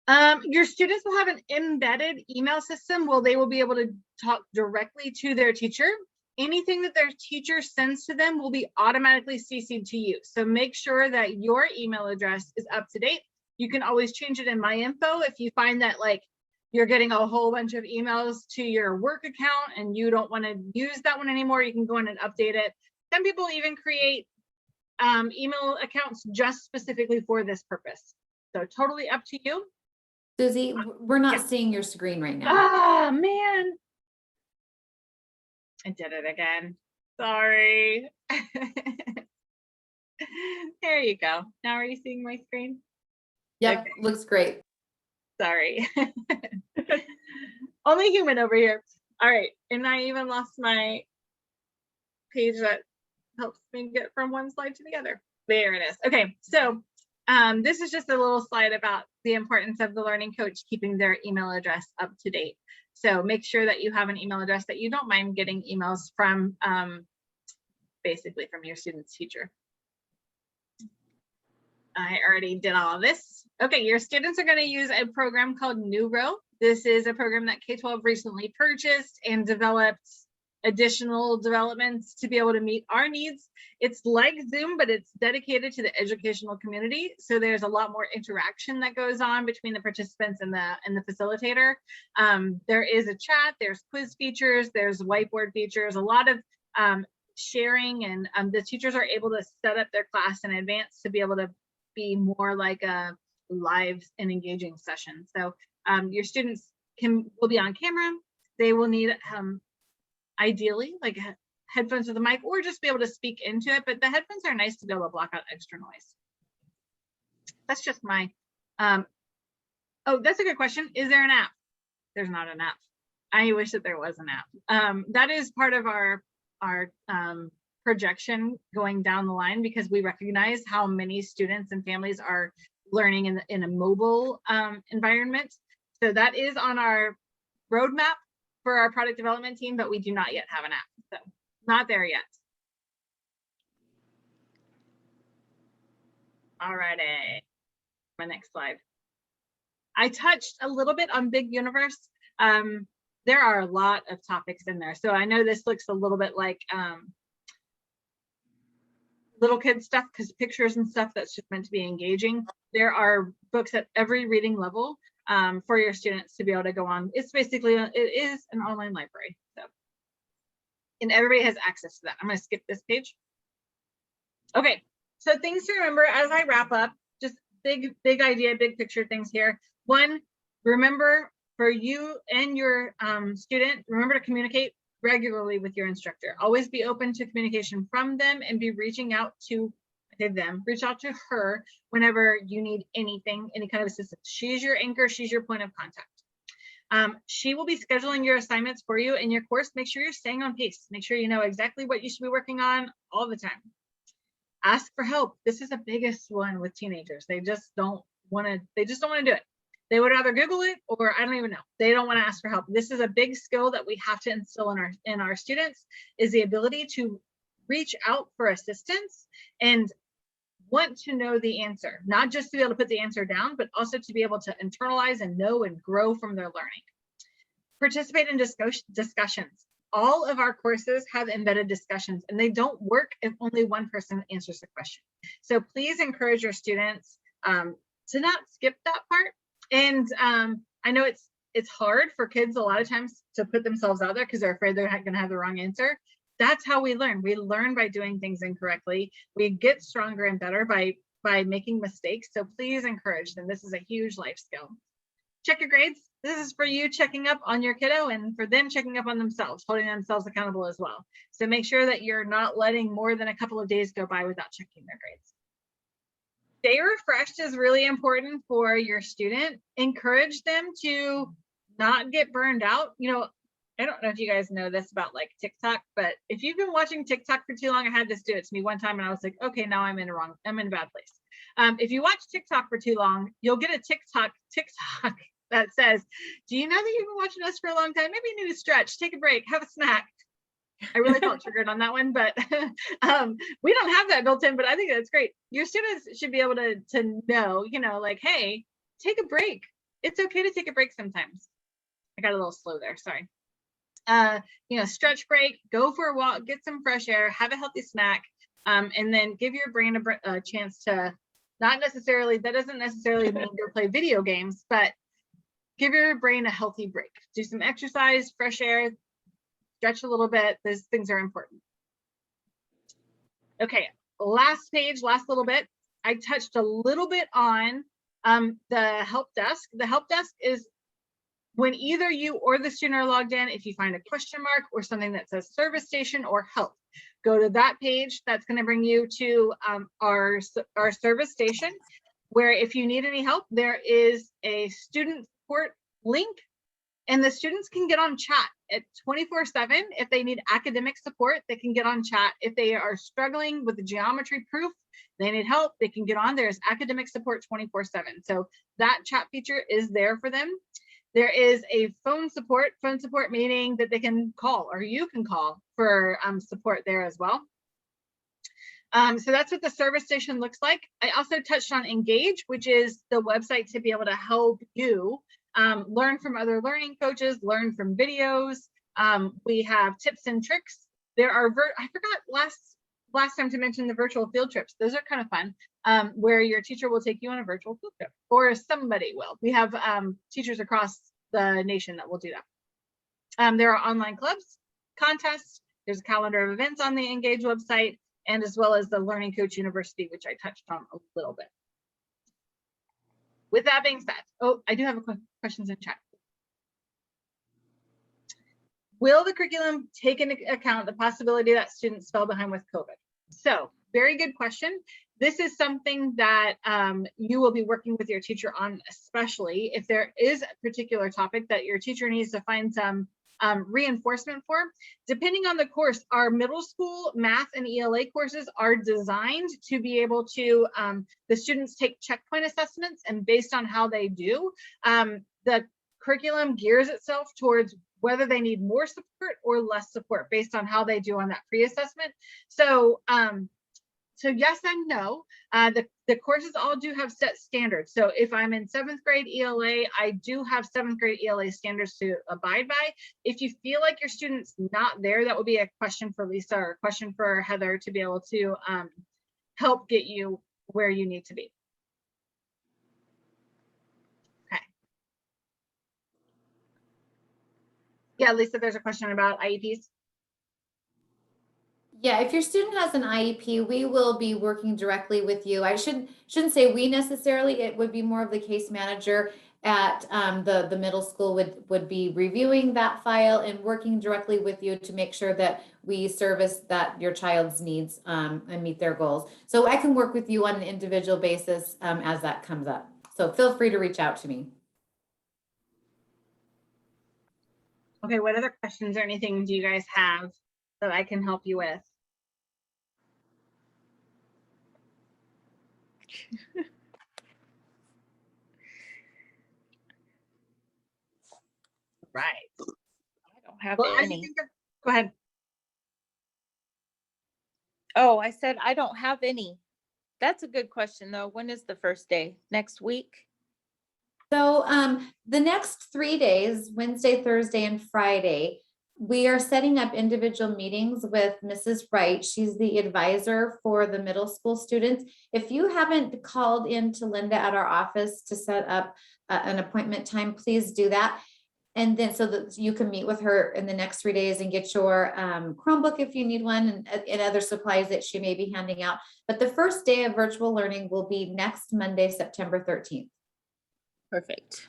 that. Your students will have an embedded email system where they will be able to talk directly to their teacher. Anything that their teacher sends to them will be automatically CC'd to you. So make sure that your email address is up to date. You can always change it in My Info if you find that like you're getting a whole bunch of emails to your work account and you don't want to use that one anymore. You can go in and update it. Some people even create email accounts just specifically for this purpose. So totally up to you. Susie, we're not seeing your screen right now. Ah, man. I did it again. Sorry. There you go. Now are you seeing my screen? Yep, Okay. looks great. Sorry. Only human over here. All right. And I even lost my page that helps me get from one slide to the other. There it is. Okay. So this is just a little slide about the importance of the learning coach keeping their email address up to date. So make sure that you have an email address that you don't mind getting emails from, basically from your student's teacher. I already did all of this. Okay, your students are going to use a program called Neuro. This is a program that K12 recently purchased and developed additional developments to be able to meet our needs. It's like Zoom, but it's dedicated to the educational community. So there's a lot more interaction that goes on between the participants and the facilitator. There is a chat, there's quiz features, there's whiteboard features, a lot of sharing, and the teachers are able to set up their class in advance to be able to be more like a live and engaging session. So your students will be on camera. They will need ideally like headphones with a mic, or just be able to speak into it, but the headphones are nice to be able to block out extra noise. That's just my oh, that's a good question. Is there an app? There's not an app. I wish that there was an app. That is part of our projection going down the line, because we recognize how many students and families are learning in a mobile environment. So that is on our roadmap for our product development team, but we do not yet have an app. So not there yet. All righty, my next slide. I touched a little bit on Big Universe. There are a lot of topics in there. So I know this looks a little bit like little kid stuff, because pictures and stuff that's just meant to be engaging. There are books at every reading level for your students to be able to go on. It's basically, it is an online library. So, and everybody has access to that. I'm gonna skip this page. Okay, so things to remember as I wrap up, just big idea, big picture things here. One, remember for you and your student, remember to communicate regularly with your instructor. Always be open to communication from them, and be reaching out to them. Reach out to her whenever you need anything, any kind of assistance. She's your anchor. She's your point of contact. She will be scheduling your assignments for you in your course. Make sure you're staying on pace. Make sure you know exactly what you should be working on all the time. Ask for help. This is the biggest one with teenagers. They just don't want to do it. They would rather Google it, or I don't even know. They don't want to ask for help. This is a big skill that we have to instill in our students, is the ability to reach out for assistance and want to know the answer, not just to be able to put the answer down, but also to be able to internalize and know and grow from their learning. Participate in discussions. All of our courses have embedded discussions, and they don't work if only one person answers the question. So please encourage your students to not skip that part. And I know it's hard for kids a lot of times to put themselves out there because they're afraid they're going to have the wrong answer. That's how we learn. We learn by doing things incorrectly. We get stronger and better by making mistakes. So please encourage them. This is a huge life skill. Check your grades. This is for you checking up on your kiddo, and for them checking up on themselves, holding themselves accountable as well. So make sure that you're not letting more than a couple of days go by without checking their grades. Stay refreshed is really important for your student. Encourage them to not get burned out. You know, I don't know if you guys know this about like TikTok, but if you've been watching TikTok for too long, I had this do it to me one time, and I was like, okay, now I'm in a bad place. If you watch TikTok for too long, you'll get a TikTok that says, do you know that you've been watching us for a long time? Maybe you need to stretch, take a break, have a snack. I really felt triggered on that one, but we don't have that built in, but I think that's great. Your students should be able to know, you know, like, hey, take a break. It's okay to take a break sometimes. I got a little slow there, sorry. You know, stretch break, go for a walk, get some fresh air, have a healthy snack, and then give your brain a chance to that doesn't necessarily mean go play video games, but give your brain a healthy break. Do some exercise, fresh air, stretch a little bit. Those things are important. Okay, last page, last little bit. I touched a little bit on the help desk. The help desk is when either you or the student are logged in, if you find a question mark or something that says service station or help, go to that page. That's going to bring you to our service station, where if you need any help, there is a student support link, and the students can get on chat at 24/7. If they need academic support, they can get on chat. If they are struggling with the geometry proof, they need help, they can get on. There's academic support 24/7. So that chat feature is there for them. There is a phone support meaning that they can call, or you can call for support there as well. So that's what the service station looks like. I also touched on Engage, which is the website to be able to help you learn from other learning coaches, learn from videos. We have tips and tricks. There are, I forgot last time to mention the virtual field trips. Those are kind of fun, where your teacher will take you on a virtual field trip, or somebody will. We have teachers across the nation that will do that. There are online clubs, contests. There's a calendar of events on the Engage website, and as well as the Learning Coach University, which I touched on a little bit. With that being said, oh, I do have a questions in chat. Will the curriculum take into account the possibility that students fell behind with COVID? So, very good question. This is something that you will be working with your teacher on, especially if there is a particular topic that your teacher needs to find some reinforcement for. Depending on the course, our middle school math and ELA courses are designed to be able to, the students take checkpoint assessments, and based on how they do, the curriculum gears itself towards whether they need more support or less support based on how they do on that pre-assessment. So, so yes and no. The courses all do have set standards. So if I'm in 7th grade ELA, I do have 7th grade ELA standards to abide by. If you feel like your student's not there, that would be a question for Lisa or a question for Heather to be able to help get you where you need to be. Okay. Yeah, Lisa, there's a question about IEPs. Yeah, if your student has an IEP, we will be working directly with you. I shouldn't say we necessarily, it would be more of the case manager at the middle school would be reviewing that file and working directly with you to make sure that we service that your child's needs and meet their goals. So I can work with you on an individual basis as that comes up. So feel free to reach out to me. Okay, what other questions or anything do you guys have that I can help you with? Right. I don't have Well, any. Go ahead. Oh, I said I don't have any. That's a good question though. When is the first day? Next week? So the next 3 days, Wednesday, Thursday, and Friday, we are setting up individual meetings with Mrs. Wright. She's the advisor for the middle school students. If you haven't called in to Linda at our office to set up an appointment time, please do that. And then so that you can meet with her in the next 3 days and get your Chromebook if you need one, and other supplies that she may be handing out. But the first day of virtual learning will be next Monday, September 13th. Perfect.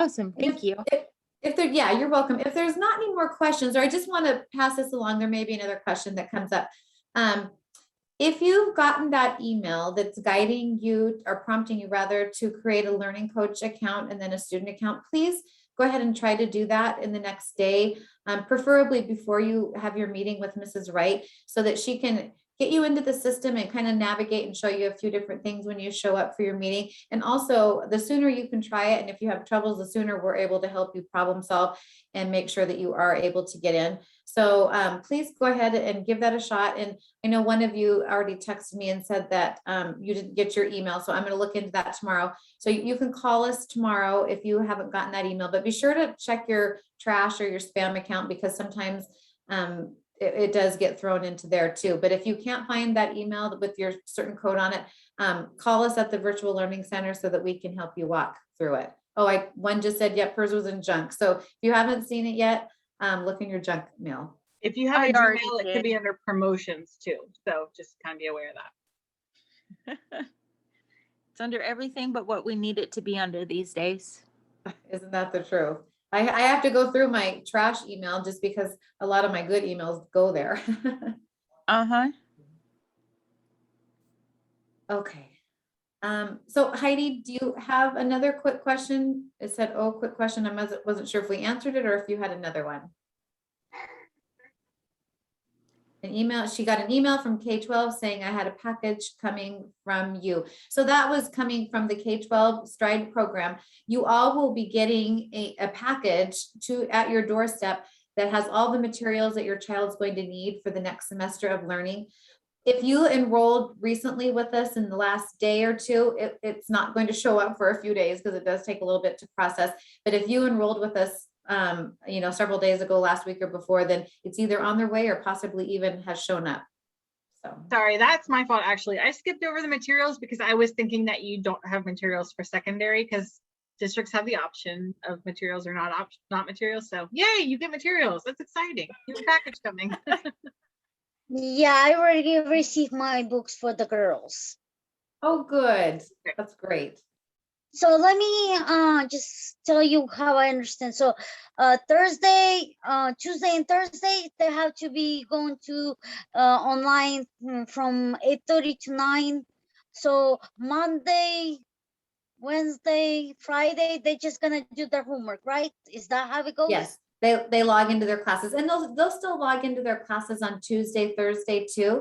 Awesome. Thank you. If there, yeah, you're welcome. If there's not any more questions, or I just want to pass this along, there may be another question that comes up. If you've gotten that email that's guiding you or prompting you rather to create a learning coach account and then a student account, please go ahead and try to do that in the next day, preferably before you have your meeting with Mrs. Wright, so that she can get you into the system and kind of navigate and show you a few different things when you show up for your meeting. And also, the sooner you can try it, and if you have troubles, the sooner we're able to help you problem solve and make sure that you are able to get in. So please go ahead and give that a shot. And I know one of you already texted me and said that you didn't get your email. So I'm going to look into that tomorrow. So you can call us tomorrow if you haven't gotten that email, but be sure to check your trash or your spam account, because sometimes it does get thrown into there too. But if you can't find that email with your certain code on it, call us at the Virtual Learning Center so that we can help you walk through it. Oh, one just said, yep, hers was in junk. So if you haven't seen it yet, look in your junk mail. If you have a Gmail, it could be under promotions too. So just kind of be aware of that. It's under everything but what we need it to be under these days. Isn't that the truth? I have to go through my trash email just because a lot of my good emails go there. Uh-huh. Okay. So Heidi, do you have another quick question? It said, oh, quick question. I wasn't sure if we answered it or if you had another one. An email, she got an email from K12 saying I had a package coming from you. So that was coming from the K12 Stride program. You all will be getting a package at your doorstep that has all the materials that your child's going to need for the next semester of learning. If you enrolled recently with us in the last day or two, it's not going to show up for a few days because it does take a little bit to process. But if you enrolled with us several days ago, last week or before, then it's either on their way or possibly even has shown up. So sorry, that's my fault. Actually, I skipped over the materials because I was thinking that you don't have materials for secondary, because districts have the option of materials or not materials. So yay, you get materials. That's exciting. You have a package coming. Yeah, I already received my books for the girls. Oh, good. That's great. So let me just tell you how I understand. So Thursday, Tuesday and Thursday, they have to be going to online from 8:30 to 9. So Monday, Wednesday, Friday, they're just gonna do their homework, right? Is that how it goes? Yes, they log into their classes, and they'll still log into their classes on Tuesday, Thursday too.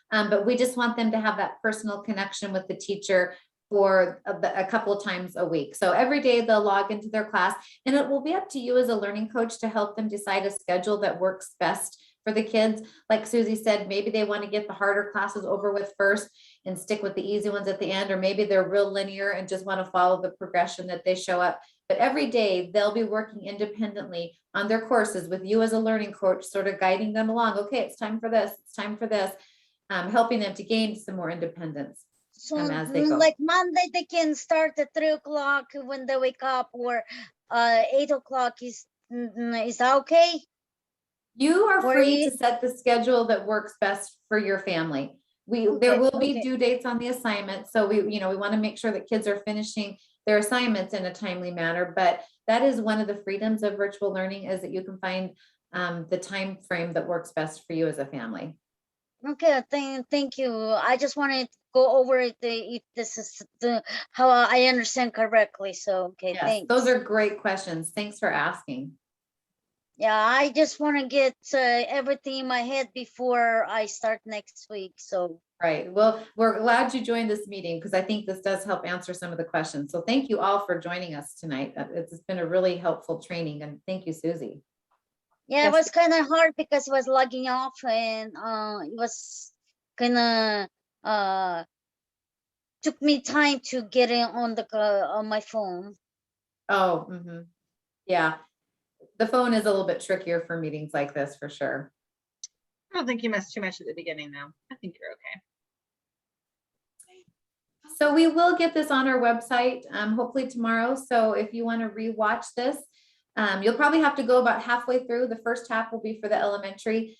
But we just want them to have that personal connection with the teacher for a couple of times a week. So every day they'll log into their class, and it will be up to you as a learning coach to help them decide a schedule that works best for the kids. Like Susie said, maybe they want to get the harder classes over with first and stick with the easy ones at the end, or maybe they're real linear and just want to follow the progression that they show up. But every day they'll be working independently on their courses with you as a learning coach, sort of guiding them along. Okay, it's time for this, it's time for this, helping them to gain some more independence. So as they go. like Monday, they can start at 3 o'clock when they wake up, or 8 o'clock is that okay? You are Or free you- to set the schedule that works best for your family. There Okay, will be okay. due dates on the assignment. So we want to make sure that kids are finishing their assignments in a timely manner, but that is one of the freedoms of virtual learning, is that you can find the time frame that works best for you as a family. Okay, thank you. I just wanted to go over it, if this is how I understand correctly. So, okay, Yes, thanks. those are great questions. Thanks for asking. Yeah, I just want to get everything in my head before I start next week. So, Right. Well, we're glad you joined this meeting, because I think this does help answer some of the questions. So thank you all for joining us tonight. It's been a really helpful training, and thank you, Susie. yeah, Yes. it was kind of hard because it was logging off, and it was kind of took me time to get in on the on my phone. Oh, yeah. The phone is a little bit trickier for meetings like this, for sure. I don't think you missed too much at the beginning, though. I think you're okay. So we will get this on our website, hopefully tomorrow. So if you want to rewatch this, you'll probably have to go about halfway through. The first half will be for the elementary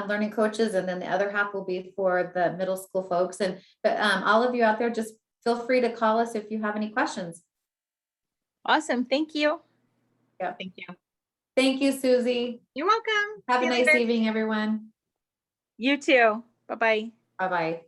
learning coaches, and then the other half will be for the middle school folks. But all of you out there, just feel free to call us if you have any questions. Awesome. Thank you. Yeah. Thank you. Thank you, Susie. You're welcome. Have See a you nice later. evening, everyone. You too. Bye-bye. Bye-bye.